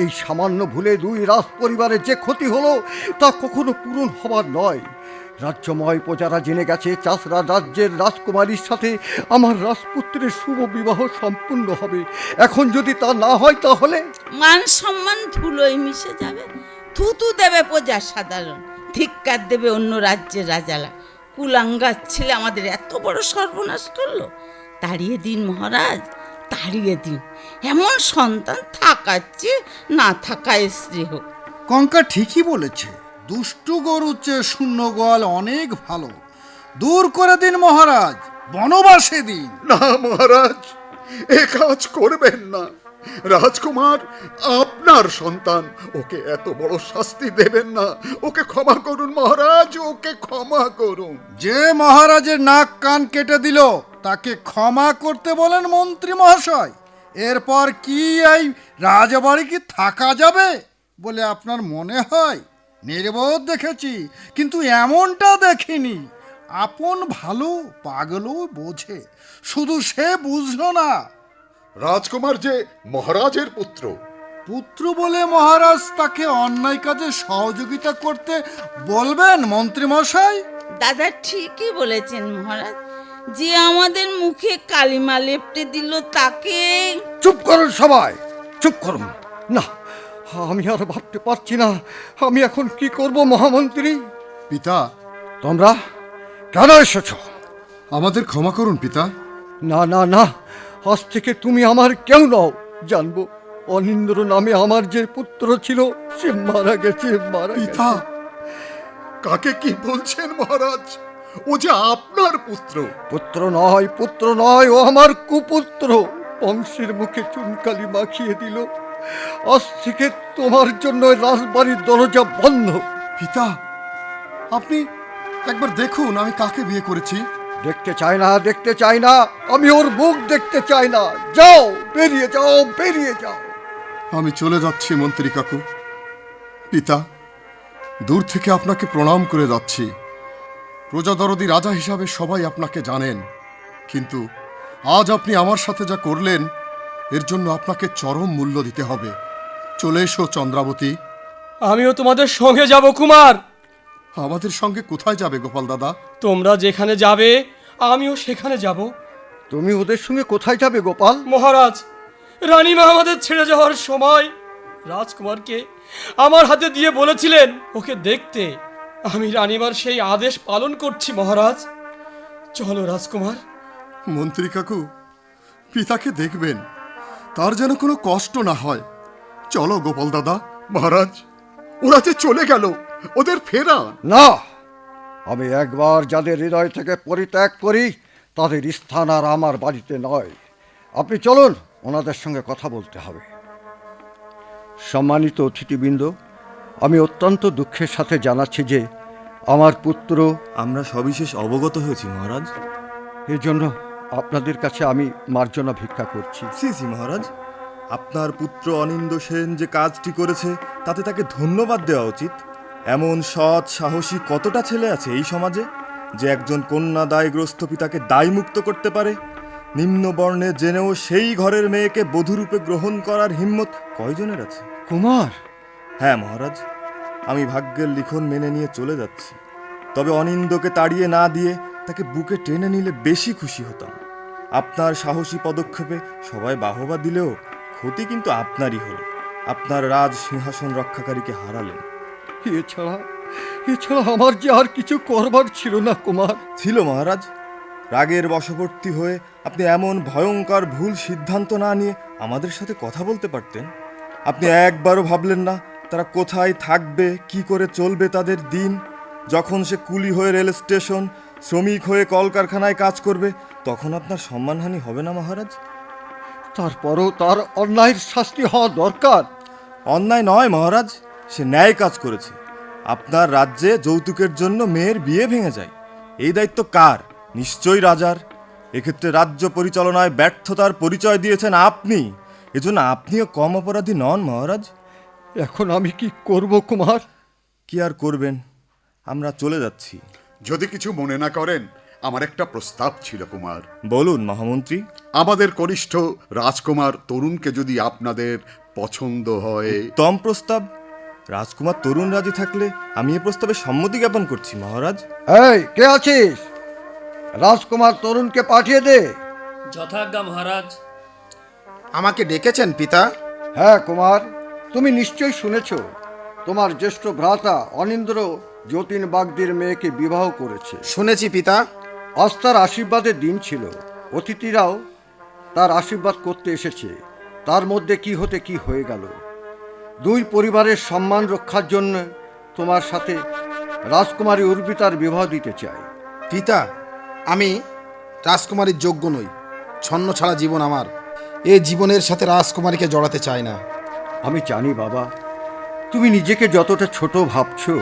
এই সামান্য ভুলে দুই রাজ পরিবারের যে ক্ষতি হলো তা কখনো পূরণ হবার নয়। রাজ্যময় প্রজারা জেনে গেছে চাষরা রাজ্যের রাজকুমারীর সাথে আমার রাজপুত্রের শুভ বিবাহ সম্পূর্ণ হবে। এখন যদি তা না হয় তাহলে মান সম্মান ধুলোয় মিশে যাবে। থুতু দেবে প্রজা সাধারণ, ধিক্কার দেবে অন্য রাজ্যের রাজারা। কুলাঙ্গার ছেলে আমাদের এত বড় সর্বনাশ করলো। তাড়িয়ে দিন মহারাজ, তাড়িয়ে দিন। এমন সন্তান থাকার চেয়ে না থাকায় শ্রেয়। কঙ্কা ঠিকই বলেছে। দুষ্টু গরুর চেয়ে শূন্য গোয়াল অনেক ভালো। দূর করে দিন মহারাজ, বনবাসে দিন। না মহারাজ, এ কাজ করবেন না। রাজকুমার আপনার সন্তান, ওকে এত বড় শাস্তি দেবেন না। ওকে ক্ষমা করুন মহারাজ, ওকে ক্ষমা করুন। যে মহারাজের নাক কান কেটে দিল তাকে ক্ষমা করতে বলেন মন্ত্রী মহাশয়? এরপর কি এই রাজবাড়ি কি থাকা যাবে বলে আপনার মনে হয়? নির্বোধ দেখেছি, কিন্তু এমনটা দেখিনি। আপন ভালো পাগলও বোঝে, শুধু সে বুঝলো না। রাজকুমার যে মহারাজের পুত্র। পুত্র বলে মহারাজ তাকে অন্যায় কাজে সহযোগিতা করতে বলবেন মন্ত্রী মশাই? দাদা ঠিকই বলেছেন মহারাজ। যে আমাদের মুখে কালিমা লেপটে দিল তাকে। চুপ করুন সবাই, চুপ করুন। না, আমি আর ভাবতে পারছি না আমি এখন কি করব মহামন্ত্রী। পিতা, তোমরা কেন এসেছ? আমাদের ক্ষমা করুন পিতা। না না না, আজ থেকে তুমি আমার কেউ নও। জানবো অনিন্দ্র নামে আমার যে পুত্র ছিল সে মারা গেছে, মারা পিতা, গেছে। কাকে কি বলছেন মহারাজ? ও যে আপনার পুত্র। পুত্র নয়, পুত্র নয়, ও আমার কুপুত্র। বংশের মুখে চুনকালি মাখিয়ে দিল। আজ থেকে তোমার জন্য রাজবাড়ির দরজা বন্ধ। পিতা, আপনি একবার দেখুন আমি কাকে বিয়ে করেছি। দেখতে চাই না, দেখতে চাই না, আমি ওর মুখ দেখতে চাই না। যাও, বেরিয়ে যাও, বেরিয়ে যাও। আমি চলে যাচ্ছি মন্ত্রী কাকু। পিতা, দূর থেকে আপনাকে প্রণাম করে যাচ্ছি। প্রজাদরদি রাজা হিসাবে সবাই আপনাকে জানেন, কিন্তু আজ আপনি আমার সাথে যা করলেন এর জন্য আপনাকে চরম মূল্য দিতে হবে। চলে এসো চন্দ্রাবতী। আমিও তোমাদের সঙ্গে যাব কুমার। আমাদের সঙ্গে কোথায় যাবে গোপাল দাদা? তোমরা যেখানে যাবে আমিও সেখানে যাব। তুমি ওদের সঙ্গে কোথায় যাবে গোপাল? মহারাজ, রানীমা আমাদের ছেড়ে যাওয়ার সময় রাজকুমারকে আমার হাতে দিয়ে বলেছিলেন ওকে দেখতে। আমি রানীমার সেই আদেশ পালন করছি মহারাজ। চলো রাজকুমার। মন্ত্রী কাকু, পিতাকে দেখবেন, তার যেন কোনো কষ্ট না হয়। চলো গোপাল দাদা। মহারাজ, ওরা যে চলে গেল, ওদের ফেরা। না, আমি একবার যাদের হৃদয় থেকে পরিত্যাগ করি তাদের স্থান আর আমার বাড়িতে নয়। আপনি চলুন, ওনাদের সঙ্গে কথা বলতে হবে। সম্মানিত অতিথিবৃন্দ, আমি অত্যন্ত দুঃখের সাথে জানাচ্ছি যে আমার পুত্র। আমরা সবিশেষ অবগত হয়েছি মহারাজ। এই জন্য আপনাদের কাছে আমি মার্জনা ভিক্ষা করছি। সি সি মহারাজ, আপনার পুত্র অনিন্দ সেন যে কাজটি করেছে তাতে তাকে ধন্যবাদ দেওয়া উচিত। এমন সৎ সাহসী কতটা ছেলে আছে এই সমাজে যে একজন কন্যা দায়গ্রস্ত পিতাকে দায়মুক্ত করতে পারে? নিম্ন বর্ণে জেনেও সেই ঘরের মেয়েকে বধূরূপে গ্রহণ করার হিম্মত কয়জনের আছে? কুমার, হ্যাঁ মহারাজ, আমি ভাগ্যের লিখন মেনে নিয়ে চলে যাচ্ছি। তবে অনিন্দকে তাড়িয়ে না দিয়ে তাকে বুকে টেনে নিলে বেশি খুশি হতাম। আপনার সাহসী পদক্ষেপে সবাই বাহবা দিলেও ক্ষতি কিন্তু আপনারই হলো। আপনার রাজ সিংহাসন রক্ষাকারীকে হারালেন। এছাড়া আমার যে আর কিছু করবার ছিল না কুমার। ছিল মহারাজ। রাগের বশবর্তী হয়ে আপনি এমন ভয়ঙ্কর ভুল সিদ্ধান্ত না নিয়ে আমাদের সাথে কথা বলতে পারতেন। আপনি একবারও ভাবলেন না তারা কোথায় থাকবে, কি করে চলবে তাদের দিন। যখন সে কুলি হয়ে রেল স্টেশন, শ্রমিক হয়ে কলকারখানায় কাজ করবে, তখন আপনার সম্মানহানি হবে না মহারাজ? তারপরও তার অন্যায়ের শাস্তি হওয়া দরকার। অন্যায় নয় মহারাজ, সে ন্যায় কাজ করেছে। আপনার রাজ্যে যৌতুকের জন্য মেয়ের বিয়ে ভেঙে যায়, এই দায়িত্ব কার? নিশ্চয়ই রাজার। এক্ষেত্রে রাজ্য পরিচালনায় ব্যর্থতার পরিচয় দিয়েছেন আপনি। এজন্য আপনিও কম অপরাধী নন মহারাজ। এখন আমি কি করব কুমার? কি আর করবেন, আমরা চলে যাচ্ছি। যদি কিছু মনে না করেন, আমার একটা প্রস্তাব ছিল কুমার। বলুন মহামন্ত্রী। আমাদের কনিষ্ঠ রাজকুমার তরুণকে যদি আপনাদের পছন্দ হয়। উত্তম প্রস্তাব। রাজকুমার তরুণ রাজি থাকলে আমি এ প্রস্তাবে সম্মতি জ্ঞাপন করছি মহারাজ। এই, কে আছিস? রাজকুমার তরুণকে পাঠিয়ে দে। যথাজ্ঞা মহারাজ। আমাকে ডেকেছেন পিতা? হ্যাঁ কুমার, তুমি নিশ্চয়ই শুনেছ তোমার জ্যেষ্ঠ ভ্রাতা অনিন্দ্র যতীন বাগদির মেয়েকে বিবাহ করেছে। শুনেছি পিতা। আজ তার আশীর্বাদের দিন ছিল। অতিথিরাও তার আশীর্বাদ করতে এসেছে। তার মধ্যে কি হতে কি হয়ে গেল। দুই পরিবারের সম্মান রক্ষার জন্য তোমার সাথে রাজকুমারী উর্বিতার বিবাহ দিতে চাই। পিতা, আমি রাজকুমারীর যোগ্য নই। ছন্ন ছাড়া জীবন আমার। এ জীবনের সাথে রাজকুমারীকে জড়াতে চাই না। আমি জানি বাবা, তুমি নিজেকে যতটা ছোট ভাবছো,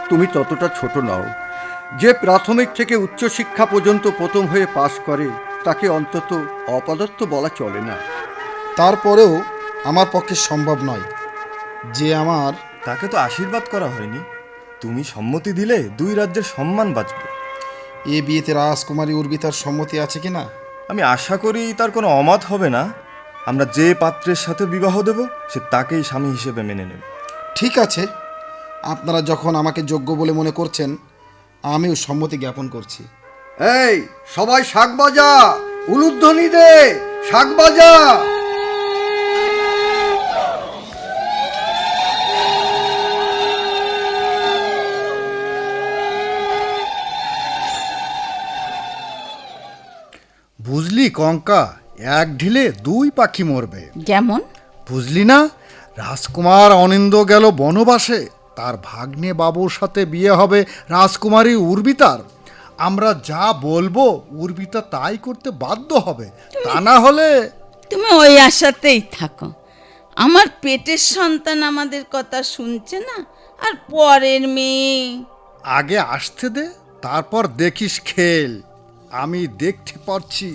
তুমি ততটা ছোট নও। যে প্রাথমিক থেকে উচ্চশিক্ষা পর্যন্ত প্রথম হয়ে পাশ করে তাকে অন্তত অপদার্থ বলা চলে না। তারপরেও আমার পক্ষে সম্ভব নয় যে আমার। তাকে তো আশীর্বাদ করা হয়নি। তুমি সম্মতি দিলে দুই রাজ্যের সম্মান বাঁচবে। এ বিয়েতে রাজকুমারী উর্বিতার সম্মতি আছে কিনা? আমি আশা করি তার কোনো অমত হবে না। আমরা যে পাত্রের সাথে বিবাহ দেব সে তাকেই স্বামী হিসেবে মেনে নেবে। ঠিক আছে, আপনারা যখন আমাকে যোগ্য বলে মনে করছেন, আমিও সম্মতি জ্ঞাপন করছি। এই সবাই শাক বাজা, উলুধ্বনি দে, শাক বাজা। বুঝলি কঙ্কা, এক ঢিলে দুই পাখি মরবে। যেমন? বুঝলি না, রাজকুমার অনিন্দ গেল বনবাসে, তার ভাগ্নে বাবুর সাথে বিয়ে হবে রাজকুমারী উর্বিতার। আমরা যা বলবো উর্বিতা তাই করতে বাধ্য হবে, তা না হলে। তুমি ওই আশাতেই থাকো। আমার পেটের সন্তান আমাদের কথা শুনছে না, আর পরের মেয়ে। আগে আসতে দে, তারপর দেখিস খেল। আমি দেখতে পাচ্ছি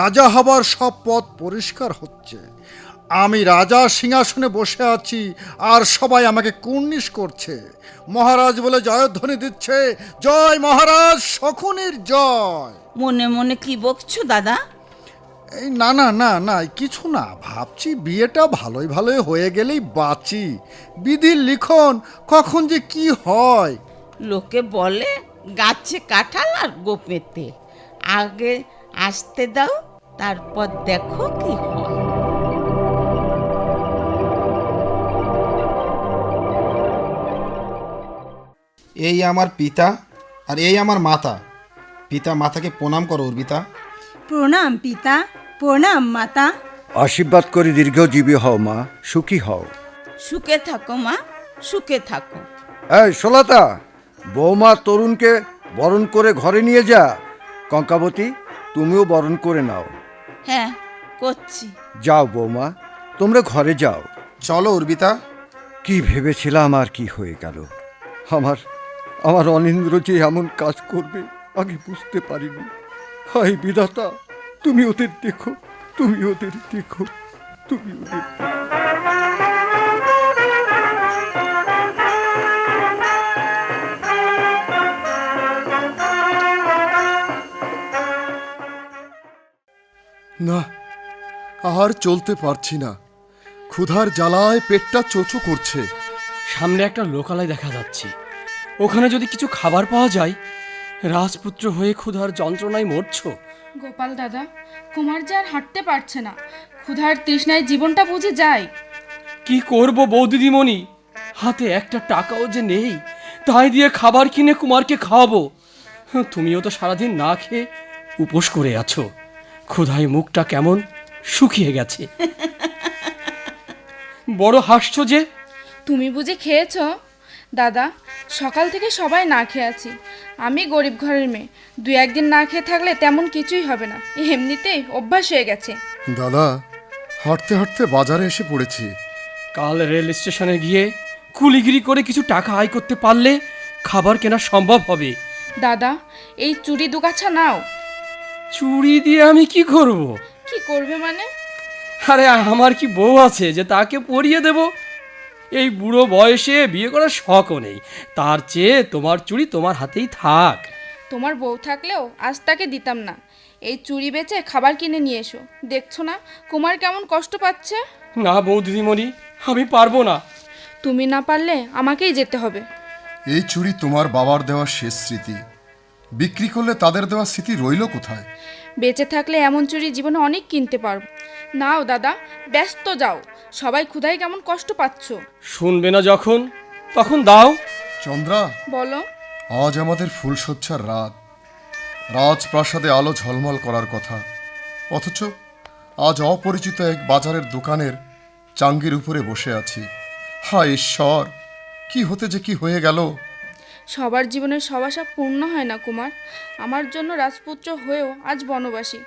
রাজা হবার সব পথ পরিষ্কার হচ্ছে। আমি রাজার সিংহাসনে বসে আছি আর সবাই আমাকে কুর্নিশ করছে। মহারাজ বলে জয়ধ্বনি দিচ্ছে, জয় মহারাজ শকুনির জয়। মনে মনে কি বকছো দাদা? এই না না না না, কিছু না, ভাবছি বিয়েটা ভালোই ভালোই হয়ে গেলেই বাঁচি। বিধির লিখন কখন যে কি হয়। লোকে বলে গাছে কাঁঠাল আর গোপে তেল। আগে আসতে দাও, তারপর দেখো কি হয়। এই আমার পিতা আর এই আমার মাতা। পিতা মাতাকে প্রণাম করো উর্বিতা। প্রণাম পিতা, প্রণাম মাতা। আশীর্বাদ করে দীর্ঘজীবী হও মা, সুখী হও। সুখে থাকো মা, সুখে থাকো। এই সোলাতা, বৌমা তরুণকে বরণ করে ঘরে নিয়ে যা। কঙ্কাবতী, তুমিও বরণ করে নাও। হ্যাঁ, করছি। যাও বৌমা, তোমরা ঘরে যাও। চলো উর্বিতা। কি ভেবেছিলাম আর কি হয়ে গেল। আমার অনিন্দ্র যে এমন কাজ করবে আগে বুঝতে পারিনি। হায় বিধাতা, তুমি ওদের দেখো, তুমি ওদের দেখো। তুমিও দেখবে। না, আর চলতে পারছি না। ক্ষুধার জ্বালায় পেটটা চোচো করছে। সামনে একটা লোকালয় দেখা যাচ্ছে, ওখানে যদি কিছু খাবার পাওয়া যায়। রাজপুত্র হয়ে ক্ষুধার যন্ত্রণায় মরছো। গোপাল দাদা, কুমার যে আর হাঁটতে পারছে না, ক্ষুধার তৃষ্ণায় জীবনটা বুঝে যায়। কি করব বৌদিদিমণি, হাতে একটা টাকাও যে নেই, তাই দিয়ে খাবার কিনে কুমারকে খাওয়াবো। তুমিও তো সারাদিন না খেয়ে উপোস করে আছো, ক্ষুধায় মুখটা কেমন শুকিয়ে গেছে। বড় হাসছো যে। তুমি বুঝি খেয়েছ? দাদা, সকাল থেকে সবাই না খেয়ে আছি। আমি গরিব ঘরের মেয়ে, 2-1 দিন না খেয়ে থাকলে তেমন কিছুই হবে না, এমনিতেই অভ্যাস হয়ে গেছে। দাদা, হাঁটতে হাঁটতে বাজারে এসে পড়েছি। কাল রেল স্টেশনে গিয়ে কুলিগিরি করে কিছু টাকা আয় করতে পারলে খাবার কেনা সম্ভব হবে। দাদা, এই চুড়ি দুগাছা নাও। চুড়ি দিয়ে আমি কি করব? কি করবে মানে? আরে আমার কি বউ আছে যে তাকে পরিয়ে দেব? এই বুড়ো বয়সে বিয়ে করার শখও নেই, তার চেয়ে তোমার চুড়ি তোমার হাতেই থাক। তোমার বউ থাকলেও আজ তাকে দিতাম না। এই চুড়ি বেচে খাবার কিনে নিয়ে এসো। দেখছো না কুমার কেমন কষ্ট পাচ্ছে? না বউ দিদিমণি, আমি পারবো না। তুমি না পারলে আমাকেই যেতে হবে। এই চুড়ি তোমার বাবার দেওয়া শেষ স্মৃতি। বিক্রি করলে তাদের দেওয়া স্মৃতি রইল কোথায়? বেঁচে থাকলে এমন চুড়ি জীবনে অনেক কিনতে পারবো। নাও দাদা, ব্যস্ত যাও, সবাই ক্ষুধায় কেমন কষ্ট পাচ্ছ। শুনবে না যখন তখন দাও। চন্দ্রা, বলো। আজ আমাদের ফুলশয্যার রাত, রাজপ্রাসাদে আলো ঝলমল করার কথা, অথচ আজ অপরিচিত এক বাজারের দোকানের চাঙ্গির উপরে বসে আছি। হায় ঈশ্বর, কি হতে যে কি হয়ে গেল। সবার জীবনের সব আশা পূর্ণ হয় না কুমার। আমার জন্য রাজপুত্র হয়েও আজ বনবাসী।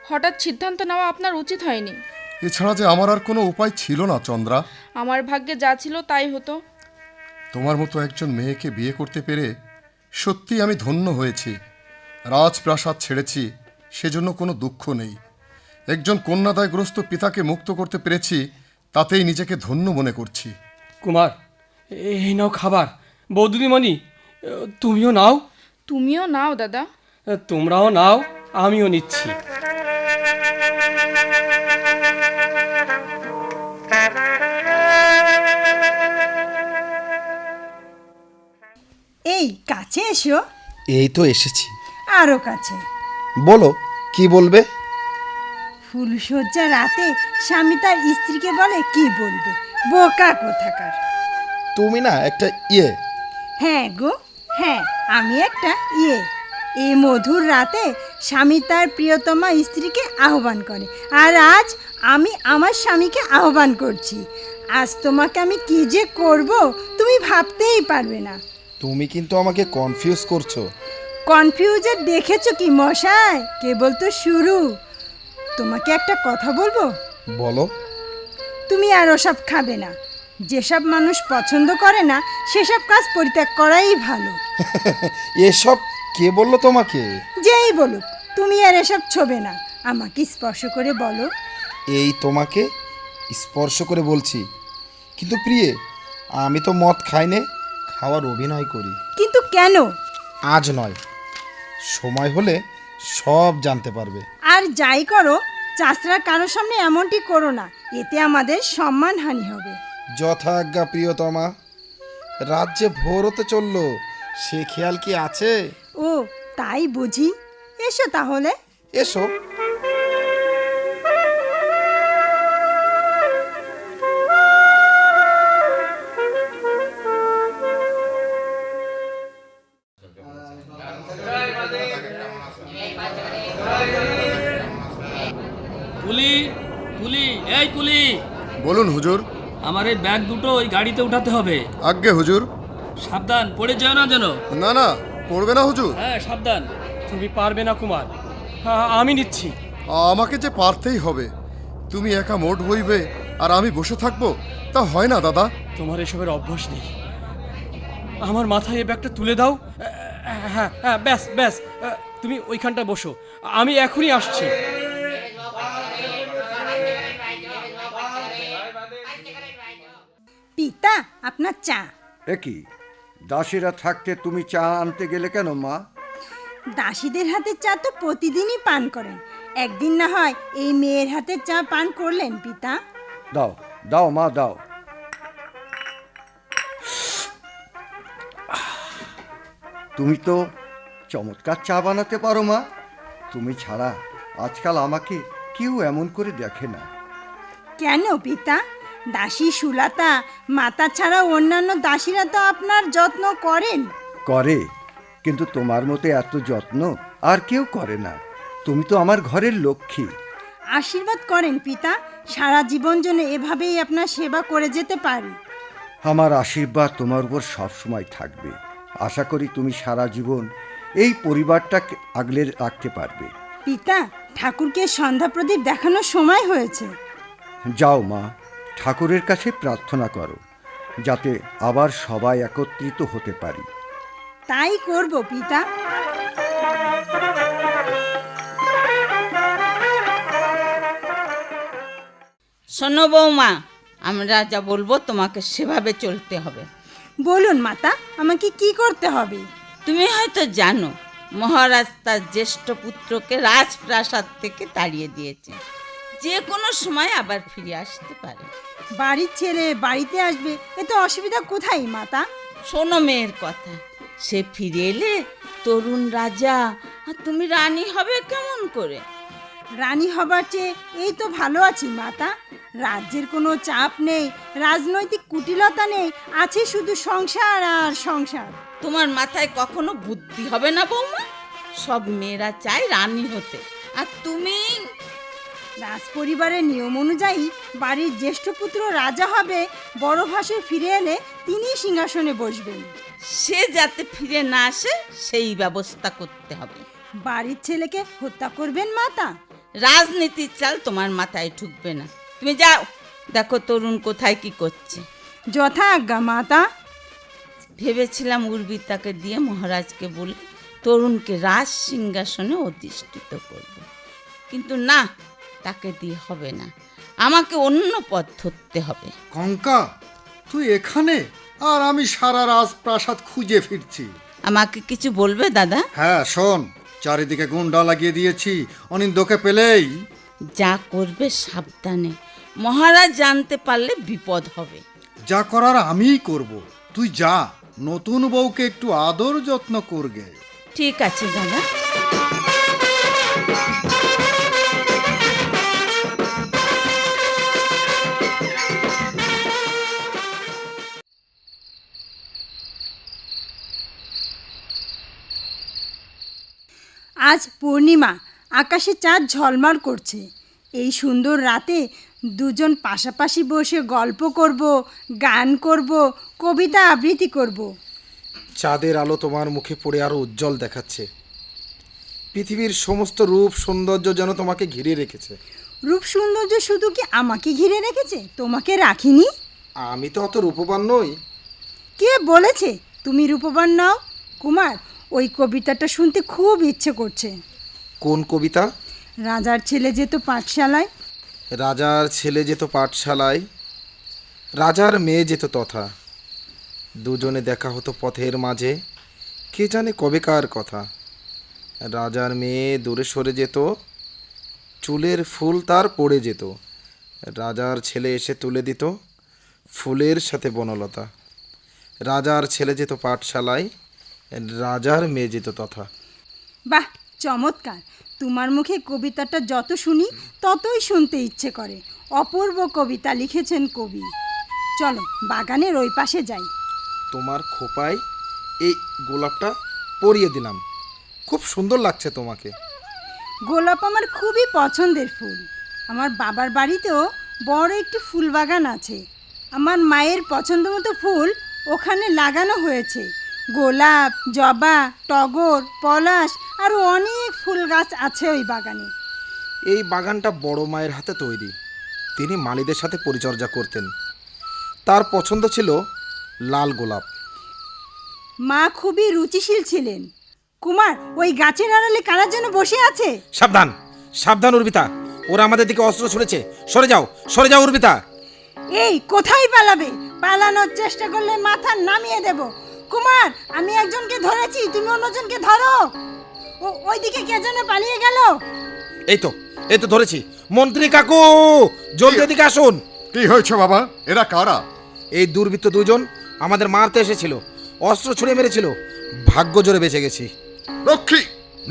হঠাৎ সিদ্ধান্ত নেওয়া আপনার উচিত হয়নি। এছাড়া যে আমার আর কোনো উপায় ছিল না চন্দ্রা। আমার ভাগ্যে যা ছিল তাই হতো। তোমার মতো একজন মেয়েকে বিয়ে করতে পেরে সত্যি আমি ধন্য হয়েছি। রাজপ্রাসাদ ছেড়েছি, সেজন্য কোনো দুঃখ নেই। একজন কন্যাদায়গ্রস্ত পিতাকে মুক্ত করতে পেরেছি, তাতেই নিজেকে ধন্য মনে করছি। কুমার, এই নাও খাবার। বৌদিদিমণি, তুমিও নাও। তুমিও নাও দাদা। তোমরাও নাও, আমিও নিচ্ছি। এই কাছে এসো। এই তো এসেছি। আরো কাছে। বলো, কি বলবে? ফুলশয্যা রাতে স্বামী তার স্ত্রীকে বলে কি বলবে? বোকা কোথাকার। তুমি না একটা হ্যাঁ গো, হ্যাঁ, আমি একটা এই মধুর রাতে স্বামী তার প্রিয়তমা স্ত্রীকে আহ্বান করে, আর আজ আমি আমার স্বামীকে আহ্বান করছি। আজ তোমাকে আমি কি যে করব তুমি ভাবতেই পারবে না। তুমি কিন্তু আমাকে কনফিউজ করছো। কনফিউজের দেখেছো কি মশাই? কেবল তো শুরু। তোমাকে একটা কথা বলবো? বলো। তুমি আর ওসব খাবে না। যেসব মানুষ পছন্দ করে না সেসব কাজ পরিত্যাগ করাই ভালো। এসব কে বললো তোমাকে? যেই বলুক, তুমি আর এসব ছোবে না। আমাকে স্পর্শ করে বলো। এই তোমাকে স্পর্শ করে বলছি, কিন্তু প্রিয়ে, আমি তো মদ খাই নে, খাওয়ার অভিনয় করি। কিন্তু কেন? আজ নয়, সময় হলে সব জানতে পারবে। আর যাই করো, চাষরা কারোর সামনে এমনটি করো না, এতে আমাদের সম্মানহানি হবে। যথাজ্ঞা প্রিয়তমা। রাজ্যে ভোর হতে চললো, সে খেয়াল কি আছে? ও তাই বুঝি। এসো তাহলে। এসো। কুলি, কুলি, এই কুলি। বলুন হুজুর। আমার এই ব্যাগ দুটো ওই গাড়িতে উঠাতে হবে। আজ্ঞে হুজুর। সাবধান, পড়ে যেও না যেন। না না, পড়বে না হুজুর। হ্যাঁ সাবধান। তুমি পারবে না কুমার, আমি নিচ্ছি। আমাকে যে পারতেই হবে। তুমি একা মোট বইবে আর আমি বসে থাকবো, তা হয় না দাদা। তোমার এসবের অভ্যাস নেই। আমার মাথায় এই ব্যাগটা তুলে দাও। হ্যাঁ হ্যাঁ, ব্যাস ব্যাস, তুমি ওইখানটা বসো, আমি এখনই আসছি। আপনার চা। একই দাসীরা থাকতে তুমি চা আনতে গেলে কেন মা? দাসীদের হাতের চা তো প্রতিদিনই পান করেন, একদিন না হয় এই মেয়ের হাতের চা পান করলেন পিতা। দাও দাও মা দাও। তুমি তো চমৎকার চা বানাতে পারো মা। তুমি ছাড়া আজকাল আমাকে কেউ এমন করে দেখে না। কেন পিতা? দাসী সুলাতা মাতা ছাড়া অন্যান্য দাসীরা তো আপনার যত্ন করেন। করে, কিন্তু তোমার মতো এত যত্ন আর কেউ করে না। তুমি তো আমার ঘরের লক্ষ্মী। আশীর্বাদ করেন পিতা, সারা জীবন জন্য এভাবেই আপনার সেবা করে যেতে পারি। আমার আশীর্বাদ তোমার উপর সবসময় থাকবে। আশা করি তুমি সারা জীবন এই পরিবারটাকে আগলে রাখতে পারবে। পিতা, ঠাকুরকে সন্ধ্যা প্রদীপ দেখানোর সময় হয়েছে। যাও মা, ঠাকুরের কাছে প্রার্থনা করো যাতে আবার সবাই একত্রিত হতে পারি। তাই করব পিতা। শোনো বৌমা, আমরা যা বলবো তোমাকে সেভাবে চলতে হবে। বলুন মাতা, আমাকে কি করতে হবে? তুমি হয়তো জানো মহারাজ তার জ্যেষ্ঠ পুত্রকে রাজপ্রাসাদ থেকে তাড়িয়ে দিয়েছে। যে কোনো সময় আবার ফিরে আসতে পারে। বাড়ির ছেলে বাড়িতে আসবে, এতে অসুবিধা কোথায় মাতা? শোনো মেয়ের কথা, সে ফিরে এলে তরুণ রাজা আর তুমি রানী হবে কেমন করে? রানী হবার চেয়ে এই তো ভালো আছি মাতা। রাজ্যের কোনো চাপ নেই, রাজনৈতিক কুটিলতা নেই, আছে শুধু সংসার আর সংসার। তোমার মাথায় কখনো বুদ্ধি হবে না বৌমা? সব মেয়েরা চায় রানী হতে, আর তুমি? রাজ পরিবারের নিয়ম অনুযায়ী বাড়ির জ্যেষ্ঠ পুত্র রাজা হবে, বড় ভাসুর ফিরে এলে তিনি সিংহাসনে বসবেন। সে যাতে ফিরে না আসে সেই ব্যবস্থা করতে হবে। বাড়ির ছেলেকে হত্যা করবেন মাতা? রাজনীতির চাল তোমার মাথায় ঢুকবে না। তুমি যাও, দেখো তরুণ কোথায় কি করছে। যথা আজ্ঞা মাতা। ভেবেছিলাম উর্বিতাকে দিয়ে মহারাজকে বলে তরুণকে রাজ সিংহাসনে অধিষ্ঠিত করব, কিন্তু না, তাকে দিয়ে হবে না। আমাকে অন্য পথ ধরতে হবে। কঙ্কা, তুই এখানে আর আমি সারা রাজপ্রাসাদ খুঁজে ফিরছি। আমাকে কিছু বলবে দাদা? হ্যাঁ শোন, চারিদিকে গুন্ডা লাগিয়ে দিয়েছি, অনিন্দকে পেলেই। যা করবে সাবধানে, মহারাজ জানতে পারলে বিপদ হবে। যা করার আমিই করব, তুই যা, নতুন বউকে একটু আদর যত্ন করবে। ঠিক আছে দাদা। আজ পূর্ণিমা, আকাশে চাঁদ ঝলমল করছে। এই সুন্দর রাতে দুজন পাশাপাশি বসে গল্প করব, গান করব, কবিতা আবৃত্তি করব। চাঁদের আলো তোমার মুখে পড়ে আরো উজ্জ্বল দেখাচ্ছে। পৃথিবীর সমস্ত রূপ সৌন্দর্য যেন তোমাকে ঘিরে রেখেছে। রূপ সৌন্দর্য শুধু কি আমাকে ঘিরে রেখেছে, তোমাকে রাখিনি? আমি তো অত রূপবান নই। কে বলেছে তুমি রূপবান নাও? কুমার, ওই কবিতাটা শুনতে খুব ইচ্ছে করছে। কোন কবিতা? রাজার ছেলে যেত পাঠশালায়। রাজার ছেলে যেত পাঠশালায়, রাজার মেয়ে যেত তথা। দুজনে দেখা হতো পথের মাঝে, কে জানে কবেকার কথা। রাজার মেয়ে দূরে সরে যেত, চুলের ফুল তার পড়ে যেত। রাজার ছেলে এসে তুলে দিত ফুলের সাথে বনলতা। রাজার ছেলে যেত পাঠশালায়, রাজার মেয়ে যেত তথা। বাহ, চমৎকার! তোমার মুখে কবিতাটা যত শুনি ততই শুনতে ইচ্ছে করে। অপূর্ব কবিতা লিখেছেন কবি। চলো বাগানের ওই পাশে যাই। তোমার খোপায় এই গোলাপটা পরিয়ে দিলাম, খুব সুন্দর লাগছে তোমাকে। গোলাপ আমার খুবই পছন্দের ফুল। আমার বাবার বাড়িতেও বড় একটি ফুল বাগান আছে। আমার মায়ের পছন্দ মতো ফুল ওখানে লাগানো হয়েছে। গোলাপ, জবা, টগর, পলাশ আরও অনেক ফুল গাছ আছে ওই বাগানে। এই বাগানটা বড় মায়ের হাতে তৈরি। তিনি মালিদের সাথে পরিচর্যা করতেন। তার পছন্দ ছিল লাল গোলাপ। মা খুবই রুচিশীল ছিলেন। কুমার, ওই গাছের আড়ালে কারা যেন বসে আছে। সাবধান, সাবধান উর্বিতা, ওরা আমাদের দিকে অস্ত্র ছুড়েছে। সরে যাও, সরে যাও উর্বিতা। এই কোথায় পালাবে? পালানোর চেষ্টা করলে মাথা নামিয়ে দেব। কুমার, আমি একজনকে ধরেছি, তুমি অন্যজনকে ধরো। ওইদিকে কে যেন পালিয়ে গেল। এই তো ধরেছি। মন্ত্রী কাকু, জলদি এদিকে আসুন। কি হয়েছে বাবা? এরা কারা? এই দুর্বৃত্ত দুজন আমাদের মারতে এসেছিল, অস্ত্র ছুঁড়ে মেরেছিল। ভাগ্য জোরে বেঁচে গেছি। রক্ষী,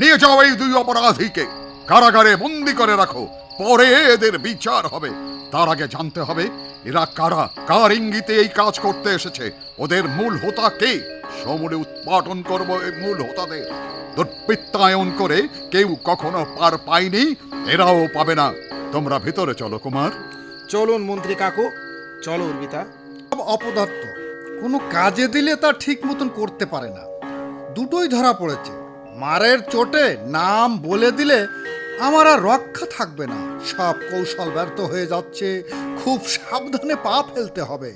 নিয়ে যাও এই দুই অপরাধীকে, কারাগারে বন্দি করে রাখো, পরে এদের বিচার হবে। তার আগে জানতে হবে এরা কারা, কার ইঙ্গিতে এই কাজ করতে এসেছে, ওদের মূল হোতা কে। সমূলে উৎপাটন করব এই মূল হোতাদের। দুর্বৃত্তায়ন করে কেউ কখনো পার পায়নি, এরাও পাবে না। তোমরা ভিতরে চলো কুমার। চলুন মন্ত্রী কাকু, চলো উর্বিতা। অপদার্থ, কোনো কাজে দিলে তা ঠিক মতন করতে পারে না। দুটোই ধরা পড়েছে। মারের চোটে নাম বলে দিলে আমার আর রক্ষা থাকবে না। সব কৌশল ব্যর্থ হয়ে যাচ্ছে। খুব সাবধানে পা ফেলতে হবে।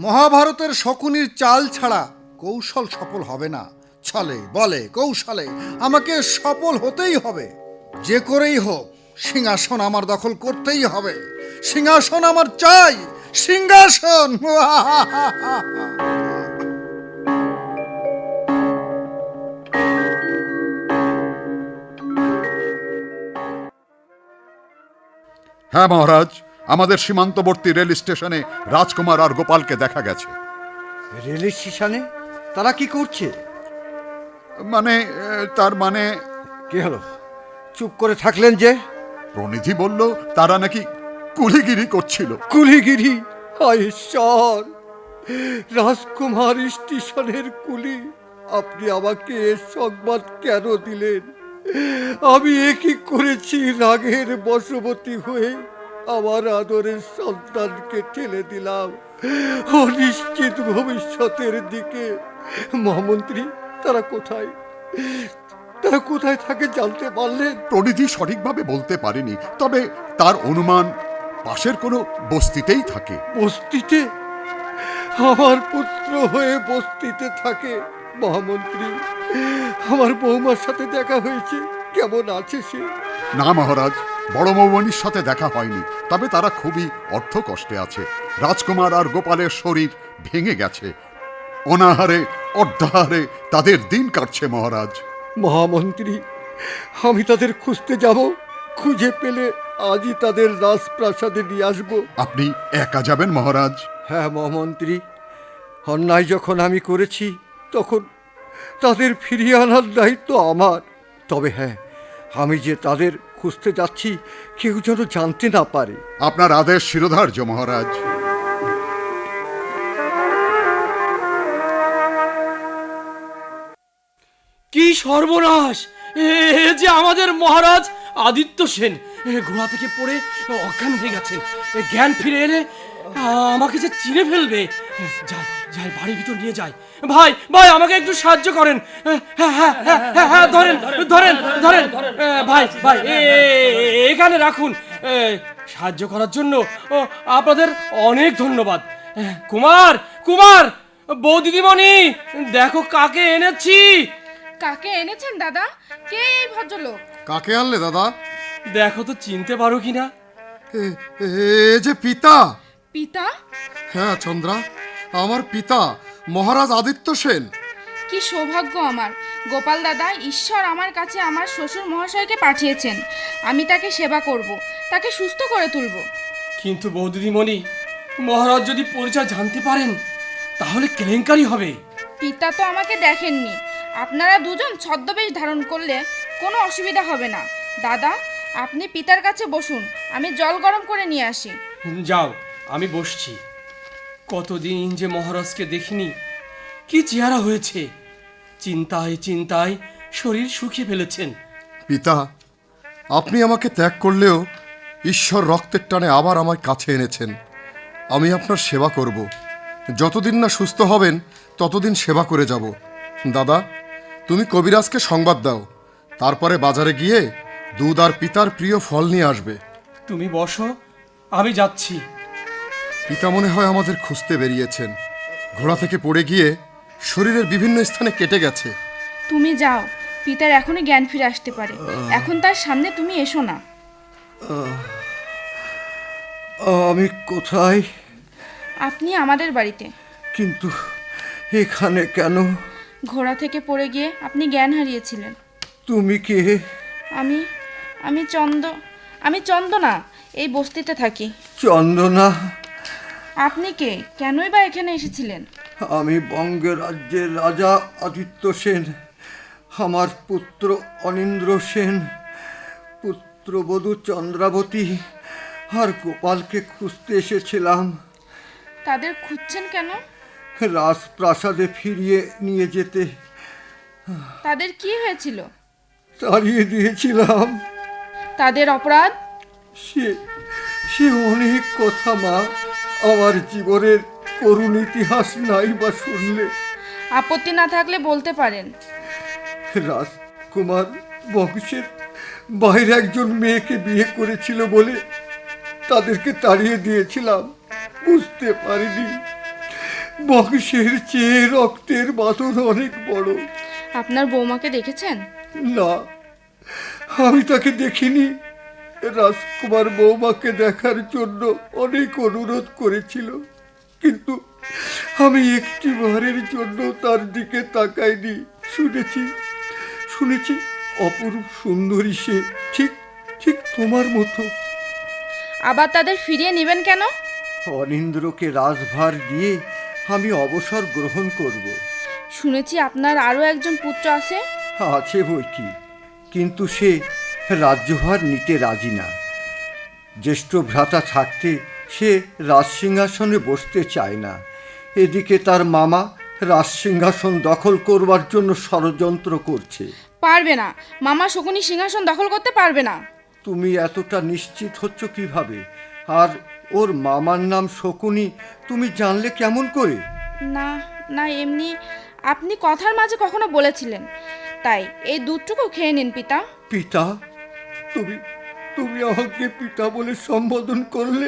মহাভারতের শকুনির চাল ছাড়া কৌশল সফল হবে না। ছলে বলে কৌশলে আমাকে সফল হতেই হবে। যে করেই হোক সিংহাসন আমার দখল করতেই হবে। সিংহাসন আমার চাই, সিংহাসন। হ্যাঁ মহারাজ, আমাদের সীমান্তবর্তী রেল স্টেশনে রাজকুমার আর গোপালকে দেখা গেছে। রেল স্টেশনে? তারা কি করছে? তার মানে কি হলো? চুপ করে থাকলেন যে? প্রণিধি বলল তারা নাকি কুলিগিরি করছিল। কুলিগিরি? হায় ঈশ্বর! রাজকুমার স্টেশনের কুলি! আপনি আমাকে এ সংবাদ কেন দিলেন? আমি একই করেছি রাগের বশবর্তী হয়ে আমার আদরের সন্তানকে ঠেলে দিলাম অনিশ্চিত ভবিষ্যতের দিকে। মহামন্ত্রী, তারা কোথায় থাকে জানতে পারলেন? প্রণিধি সঠিকভাবে বলতে পারেনি, তবে তার অনুমান পাশের কোনো বস্তিতেই থাকে। বস্তিতে? আমার পুত্র হয়ে বস্তিতে থাকে? মহামন্ত্রী, আমার বৌমার সাথে দেখা হয়েছে, কেমন আছে সে? না মহারাজ, বড় মৌবনির সাথে দেখা হয়নি, তবে তারা খুবই অর্থ কষ্টে আছে। রাজকুমার আর গোপালের শরীর ভেঙে গেছে। অনাহারে অর্ধাহারে তাদের দিন কাটছে মহারাজ। মহামন্ত্রী, আমি তাদের খুঁজতে যাব। খুঁজে পেলে আজই তাদের রাজপ্রাসাদে নিয়ে আসব। আপনি একা যাবেন মহারাজ? হ্যাঁ মহামন্ত্রী, অন্যায় যখন আমি করেছি তখন তাদের ফিরিয়ে আনার দায়িত্ব আমার। তবে হ্যাঁ, আমি যে তাদের খুঁজতে যাচ্ছি কেউ যেন জানতে না পারে। আপনার আদেশ শিরোধার্য মহারাজ। কি সর্বনাশ! এ যে আমাদের মহারাজ আদিত্য সেন ঘোড়া থেকে পড়ে অজ্ঞান হয়ে গেছেন। জ্ঞান ফিরে এলে আমাকে যে চিনে ফেলবে। যাই বাড়ির ভিতর নিয়ে যাই। ভাই ভাই, আমাকে একটু সাহায্য করেন। হ্যাঁ, ধরেন ভাই এখানে রাখুন। সাহায্য করার জন্য আপনাদের অনেক ধন্যবাদ। কুমার, বৌদিদিমণি, দেখো কাকে এনেছি। কাকে এনেছেন দাদা? কে এই ভদ্রলোক? কাকে আনলে দাদা? দেখো তো চিনতে পারো কিনা। এ যে পিতা। পিতা? হ্যাঁ চন্দ্রা, আমার পিতা মহারাজ আদিত্য সেন। কি সৌভাগ্য আমার! গোপাল দাদা, ঈশ্বর আমার কাছে আমার শ্বশুর মহাশয়কে পাঠিয়েছেন। আমি তাকে সেবা করব, তাকে সুস্থ করে তুলব। কিন্তু বৌদিদিমণি, মহারাজ যদি পরিচয় জানতে পারেন তাহলে কেলেঙ্কারি হবে। পিতা তো আমাকে দেখেননি। আপনারা দুজন ছদ্মবেশ ধারণ করলে কোনো অসুবিধা হবে না। দাদা, আপনি পিতার কাছে বসুন, আমি জল গরম করে নিয়ে আসি। যাও, আমি বসছি। কতদিন যে মহারাজকে দেখিনি, কি চেহারা হয়েছে! চিন্তায় শরীর শুকিয়ে ফেলেছেন। পিতা, আপনি আমাকে ত্যাগ করলেও ঈশ্বর রক্তের টানে আবার আমার কাছে এনেছেন। আমি আপনার সেবা করব। যতদিন না সুস্থ হবেন ততদিন সেবা করে যাব। দাদা, তুমি কবিরাজকে সংবাদ দাও, তারপরে বাজারে গিয়ে দুধ আর পিতার প্রিয় ফল নিয়ে আসবে। তুমি বসো, আমি যাচ্ছি। পিতা মনে হয় আমাদের খুঁজতে বেরিয়েছেন। ঘোড়া থেকে পড়ে গিয়ে শরীরের বিভিন্ন স্থানে কেটে গেছে। তুমি যাও, পিতার এখনই জ্ঞান ফিরে আসতে পারে। এখন তার সামনে তুমি এসো না। আমি কোথায়? আপনি আমাদের বাড়িতে। কিন্তু এখানে কেন? ঘোড়া থেকে পড়ে গিয়ে আপনি জ্ঞান হারিয়েছিলেন। তুমি কে? আমি চন্দনা, এই বস্তিতে থাকি। চন্দনা? আপনি কে? কেনই বা এখানে এসেছিলেন? আমি বঙ্গের রাজ্যের রাজা আদিত্য সেন, আমার পুত্র অনিন্দ্র সেন, পুত্রবধূ চন্দ্রাবতী আর গোপালকে খুঁজতে এসেছিলাম। তাদের খুঁজছেন কেন? রাজপ্রাসাদে ফিরিয়ে নিয়ে যেতে। তাদের কি হয়েছিল? তাড়িয়ে দিয়েছিলাম। তাদের অপরাধ? সে অনেক কথা মা, আমার জীবনের করুণ ইতিহাস নাই বা শুনলে। আপত্তি না থাকলে বলতে পারেন। রাজকুমার বংশের বাইরে একজন মেয়েকে বিয়ে করেছিল বলে তাদেরকে তাড়িয়ে দিয়েছিলাম। বুঝতে পারিনি বংশের চেয়ে রক্তের বাঁধন অনেক বড়। আপনার বৌমাকে দেখেছেন? না, আমি তাকে দেখিনি। রাজকুমার বৌমাকে দেখার জন্য অনেক অনুরোধ করেছিল, কিন্তু আমি একটি বারের জন্য তার দিকে তাকাইনি। শুনেছি অপরূপ সুন্দরী সে, ঠিক তোমার মতো। আবার তাদের ফিরিয়ে নেবেন কেন? অনিন্দ্রকে রাজভার দিয়ে আমি অবসর গ্রহণ করব। শুনেছি আপনার আরও একজন পুত্র আছে। আছে বই কি, কিন্তু সে রাজ্যভার নিতে রাজি না। জ্যেষ্ঠ ভ্রাতা থাকতে সে রাজসিংহাসনে বসতে চায় না। এদিকে তার মামা রাজসিংহাসন দখল করবার জন্য ষড়যন্ত্র করছে। পারবে না, মামা শকুনি সিংহাসন দখল করতে পারবে না। তুমি এতটা নিশ্চিত হচ্ছ কিভাবে? আর ওর মামার নাম শকুনি তুমি জানলে কেমন করে? না এমনি আপনি কথার মাঝে কখনো বলেছিলেন, তাই এই দুধটুকু খেয়ে নিন পিতা। পিতা? তুমি আমাকে পিতা বলে সম্বোধন করলে?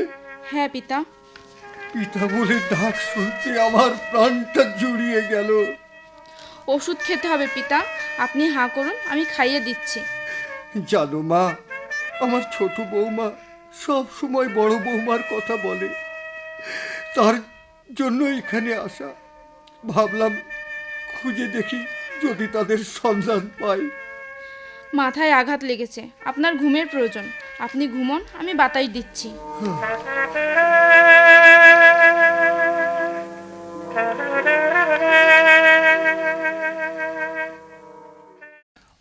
হ্যাঁ পিতা। পিতা বলে ডাক শুনতে আমার প্রাণটা জুড়িয়ে গেল। ওষুধ খেতে হবে পিতা, আপনি হাঁ করুন, আমি খাইয়ে দিচ্ছি। জানো মা, আমার ছোট বৌমা সব সময় বড় বৌমার কথা বলে। তার জন্য এখানে আসা। ভাবলাম খুঁজে দেখি যদি তাদের সন্ধান পাই। মাথায় আঘাত লেগেছে, আপনার ঘুমের প্রয়োজন। আপনি ঘুমন, আমি বাতাস দিচ্ছি।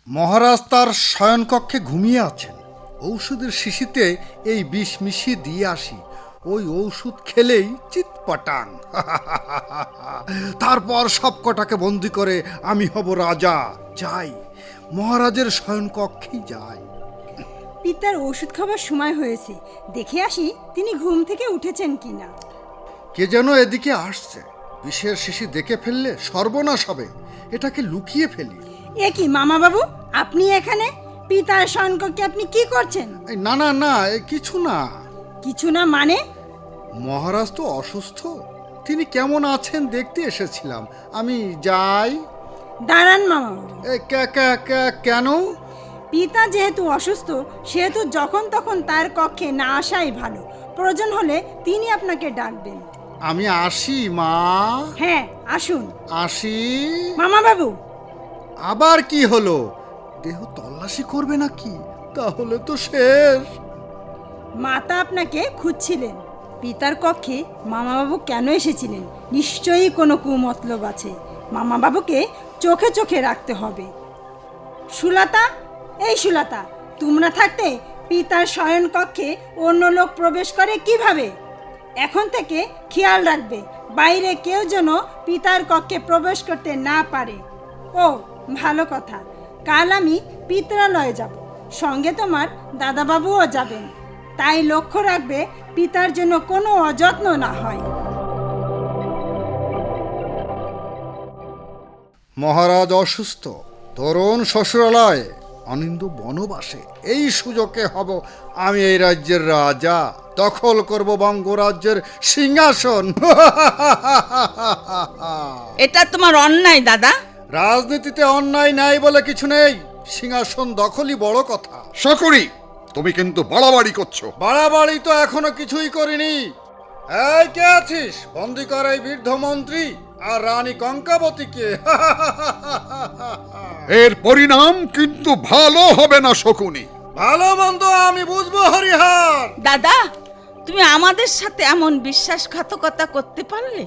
মহারাজ তার শয়নকক্ষে ঘুমিয়ে আছেন। ঔষধের শিশিতে এই বিষ মিশিয়ে দিয়ে আসি, ওই ঔষধ খেলেই চিৎপটাং। তারপর সব কটাকে বন্দি করে আমি হব রাজা। যাই, মহারাজের শয়নকক্ষেই যাই। পিতার ওষুধ খাবার সময় হয়েছে, দেখে আসি তিনি ঘুম থেকে উঠেছেন কিনা। কে যেন এদিকে আসছে, বিষের শিশি দেখে ফেললে সর্বনাশ হবে। এটাকে লুকিয়ে ফেলি। এ কি মামা বাবু, আপনি এখানে? পিতার শয়নকক্ষে আপনি কি করছেন? না, কিছু না। কিছু না মানে? মহারাজ তো অসুস্থ, তিনি কেমন আছেন দেখতে এসেছিলাম। আমি যাই। দাঁড়ান মামা বাবু। কেন? পিতা যেহেতু অসুস্থ, সেহেতু যখন তখন তার কক্ষে না আসাই ভালো। প্রয়োজন হলে তিনি আপনাকে ডাকবেন। আমি আসি মা। হ্যাঁ আসুন। আসি মামা বাবু। আবার কি হলো? দেহ তল্লাশি করবে নাকি? তাহলে তো শেষ। মাতা আপনাকে খুঁজছিলেন। পিতার কক্ষে মামাবাবু কেন এসেছিলেন? নিশ্চয়ই কোনো কুমতলব আছে। মামাবাবুকে চোখে চোখে রাখতে হবে। সুলতা, এই সুলতা, তোমরা থাকতে পিতার শয়ন কক্ষে অন্য লোক প্রবেশ করে কিভাবে? এখন থেকে খেয়াল রাখবে, বাইরে কেউ যেন পিতার কক্ষে প্রবেশ করতে না পারে। ও ভালো কথা, কাল আমি পিত্রালয়ে যাব, সঙ্গে তোমার দাদাবাবুও যাবেন। তাই লক্ষ্য রাখবে পিতার জন্য কোনো অযত্ন না হয়। মহারাজ অসুস্থ, তরুণ শ্বশুরালয়ে, অনিন্দ বনবাসে। এই সুযোগে হব আমি এই রাজ্যের রাজা, দখল করব বঙ্গরাজ্যের সিংহাসন। এটা তোমার অন্যায় দাদা। রাজনীতিতে অন্যায় নাই বলে কিছু নেই, সিংহাসন দখলই বড় কথা। শকুনি, তুমি কিন্তু বাড়াবাড়ি করছো। বাড়াবাড়ি তো এখনো কিছুই করিনি। এই কে আছিস? বন্দি কর এই বৃদ্ধ মন্ত্রী আর রানী কঙ্কাবতীকে। এর পরিণাম কিন্তু ভালো হবে না শকুনি। ভালো মন্দ আমি বুঝবো হরিহর। দাদা, তুমি আমাদের সাথে এমন বিশ্বাসঘাতকতা করতে পারলে?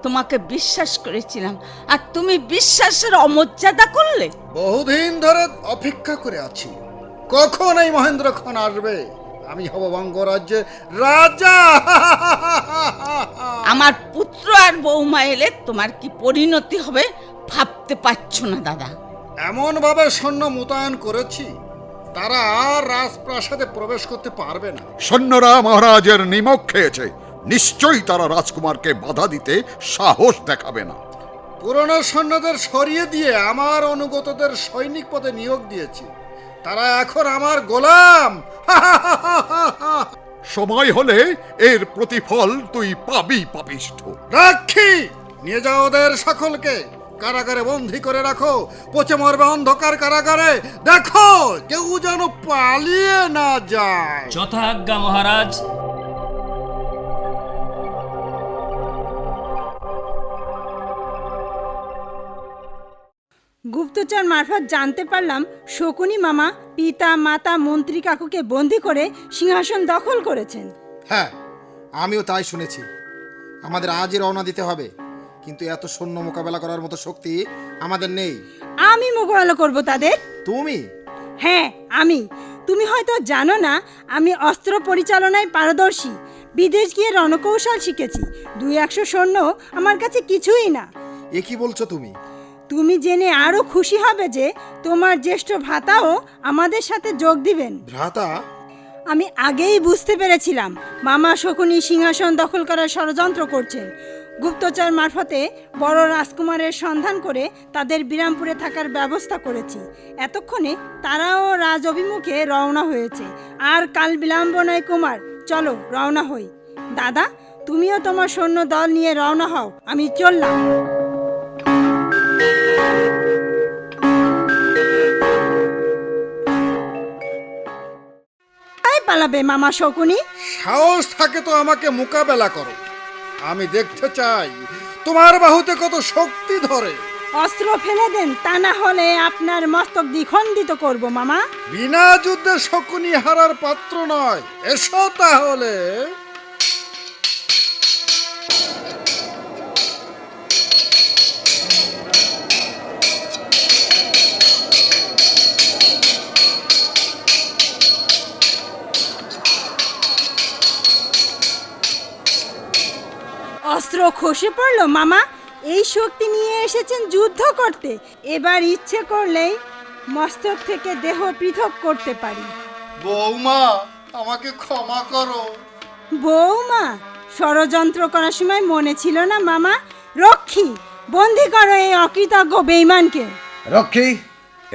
তোমাকে বিশ্বাস করেছিলাম আর তুমি বিশ্বাসের অমর্যাদা করলে। বহুদিন ধরে অপেক্ষা করে আছি, কখন এই মহেন্দ্রক্ষণ আসবে, আমি হব বঙ্গরাজ্যের রাজা। আমার পুত্র আর বৌমা এলে তোমার কি পরিণতি হবে ভাবতে পারছো না দাদা। এমন ভাবে সৈন্য মোতায়েন করেছি, তারা আর রাজপ্রাসাদে প্রবেশ করতে পারবে না। সৈন্যরা মহারাজের নিমক খেয়েছে, নিশ্চয়ই তারা রাজকুমারকে বাধা দিতে সাহস দেখাবে না। পুরনো সৈন্যদের সরিয়ে দিয়ে আমার অনুগতদের সৈনিক পদে নিয়োগ দিয়েছি, তারা এখন আমার গোলাম। সময় হলে এর প্রতিফল তুই পাবি পাপিষ্ঠ। রাখি, নিয়ে যাও ওদের সকলকে, কারাগারে বন্দী করে রাখো, পচে মরবে অন্ধকার কারাগারে। দেখো কেউ যেন পালিয়ে না যায়। যথাজ্ঞা মহারাজ। গুপ্তচর মারফত জানতে পারলাম শকুনি মামা পিতা মাতা মন্ত্রী কাকুকে বন্দি করে সিংহাসন দখল করেছেন। হ্যাঁ, আমিও তাই শুনেছি। আমাদের আজই রওনা দিতে হবে, কিন্তু এত সৈন্য মোকাবেলা করার মতো শক্তি আমাদের নেই। আমি মোকাবেলা করব তাদের। তুমি? হ্যাঁ আমি। তুমি হয়তো জানো না, আমি অস্ত্র পরিচালনায় পারদর্শী। বিদেশ গিয়ে রণকৌশল শিখেছি। 200 সৈন্য আমার কাছে কিছুই না। এ কি বলছো তুমি? তুমি জেনে আরো খুশি হবে যে তোমার জ্যেষ্ঠ ভ্রাতাও আমাদের সাথে যোগ দিবেন। ভ্রাতা? আমি আগেই বুঝতে পেরেছিলাম মামা শকুনি সিংহাসন দখল করার ষড়যন্ত্র করছেন। গুপ্তচর মারফতে বড় রাজকুমারের সন্ধান করে তাদের বিরামপুরে থাকার ব্যবস্থা করেছি। এতক্ষণে তারাও রাজ অভিমুখে রওনা হয়েছে। আর কাল বিলম্ব নয় কুমার, চলো রওনা হই। দাদা, তুমিও তোমার সৈন্য দল নিয়ে রওনা হও, আমি চললাম। পালাবে মামা শকুনি? সাহস থাকে তো আমাকে মোকাবেলা করো, আমি দেখতে চাই তোমার বাহুতে কত শক্তি ধরে। অস্ত্র ফেলে দেন, তা না হলে আপনার মস্তক দ্বিখণ্ডিত করব মামা। বিনা যুদ্ধে শকুনি হারার পাত্র নয়, এসো তাহলে। অস্ত্র খসে পড়লো মামা। এই শক্তি নিয়ে এসেছেন যুদ্ধ করতে, এবার ইচ্ছে করলেই মস্তক থেকে দেহ পৃথক করতে পারি। বৌমা, আমাকে ক্ষমা করো। বৌমা? ষড়যন্ত্র করার সময় মনে ছিল না মামা? রক্ষী, বন্দি করো এই অকৃতজ্ঞ বেঈমানকে। রক্ষী,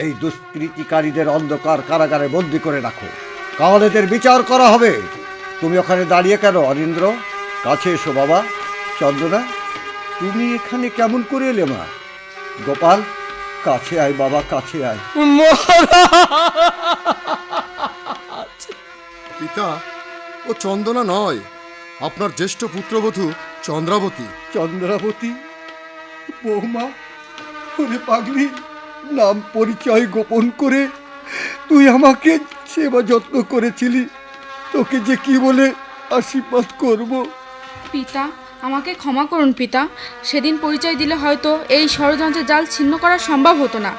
এই দুষ্কৃতিকারীদের অন্ধকার কারাগারে বন্দি করে রাখো, কাল এদের বিচার করা হবে। তুমি ওখানে দাঁড়িয়ে কেন অরিন্দ্র? কাছে এসো বাবা। চন্দ্রনা, তুমি এখানে কেমন করে এলে মা? গোপাল, কাছে আয় বাবা, কাছে আয়। পিতা, ও চন্দনা নয়, আপনার জ্যেষ্ঠ পুত্রবধূ চন্দ্রাবতী। চন্দ্রাবতী? বৌমা, ওরে পাগলি, নাম পরিচয় গোপন করে তুই আমাকে সেবা যত্ন করেছিলি, তোকে যে কি বলে আশীর্বাদ করব। পিতা, আমাকে ক্ষমা করুন পিতা। সেদিন পরিচয় দিলে হয়তো এই ষড়যন্ত্রের জাল ছিন্ন করা সম্ভব হতো না।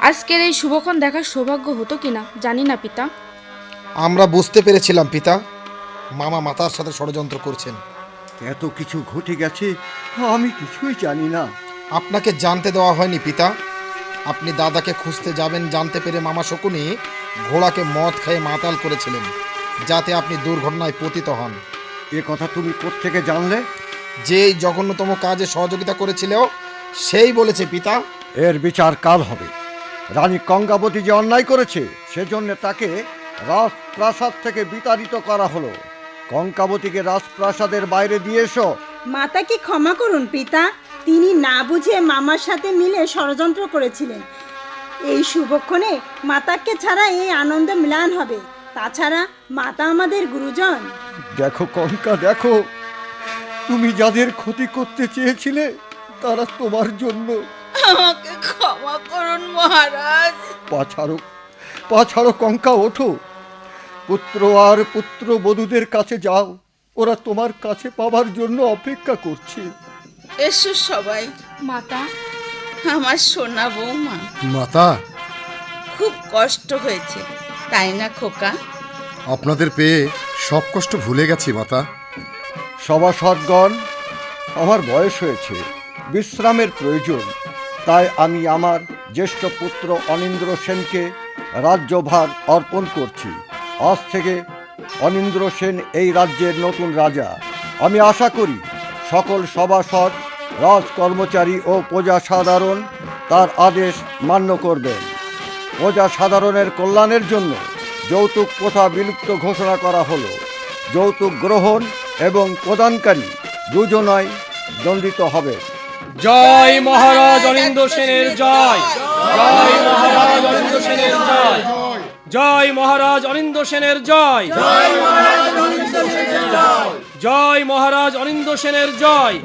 আজকের এই শুভক্ষণ দেখার সৌভাগ্য হতো কিনা জানি না পিতা। আমরা বুঝতে পেরেছিলাম পিতা, মামা মাতার সাথে ষড়যন্ত্র করছেন। এত কিছু ঘটে গেছে, আমি কিছুই জানি না। আপনাকে জানতে দেওয়া হয়নি পিতা। আপনি দাদাকে খুঁজতে যাবেন জানতে পেরে মামা শকুনি ঘোড়াকে মদ খেয়ে মাতাল করেছিলেন, যাতে আপনি দুর্ঘটনায় পতিত হন। এ কথা তুমি কোত্থেকে জানলে? যেই জঘন্যতম কাজে সহযোগিতা করেছিল সেই বলেছে পিতা। এর বিচার কাল হবে। রানী কঙ্কাবতী যে অন্যায় করেছে, সেজন্য তাকে রাজপ্রাসাদ থেকে বিতাড়িত করা হলো। কঙ্কাবতীকে রাজপ্রাসাদের বাইরে দিয়ে এসো। মাতাকে ক্ষমা করুন পিতা, তিনি না বুঝে মামার সাথে মিলে ষড়যন্ত্র করেছিলেন। এই শুভক্ষণে মাতাকে ছাড়া এই আনন্দ মিলান হবে। তাছাড়া মাতা আমাদের গুরুজন। দেখো কঙ্কা, দেখো তুমি যাদের ক্ষতি করতে চেয়েছিলে তারা তোমার জন্য। আমাকে ক্ষমা করুন মহারাজ। পাছাড়ো কঙ্কা, ওঠো। পুত্র আর পুত্র বধূদের কাছে যাও, ওরা তোমার কাছে পাবার জন্য অপেক্ষা করছে। এসো সবাই। মাতা, আমার সোনা বৌমা, মাতা, খুব কষ্ট হয়েছে তাই না খোকা? আপনাদের পেয়ে সব কষ্ট ভুলে গেছি মাতা। সভাসদগণ, আমার বয়স হয়েছে, বিশ্রামের প্রয়োজন। তাই আমি আমার জ্যেষ্ঠ পুত্র অনিন্দ্র সেনকে রাজ্যভার অর্পণ করছি। আজ থেকে অনিন্দ্র সেন এই রাজ্যের নতুন রাজা। আমি আশা করি সকল সভাসদ, রাজ কর্মচারী ও প্রজা সাধারণ তার আদেশ মান্য করবেন। প্রজা সাধারণের কল্যাণের জন্য যৌতুক প্রথা বিলুপ্ত ঘোষণা করা হলো। যৌতুক গ্রহণ এবং প্রদানকারী দুজনাই দণ্ডিত হবে। জয় মহারাজ অনিন্দ্য সেনের জয়। জয় মহারাজ অনিন্দ্য সেনের জয়। জয় মহারাজ অনিন্দ্য সেনের জয়। জয় মহারাজ অনিন্দ্য সেনের জয়।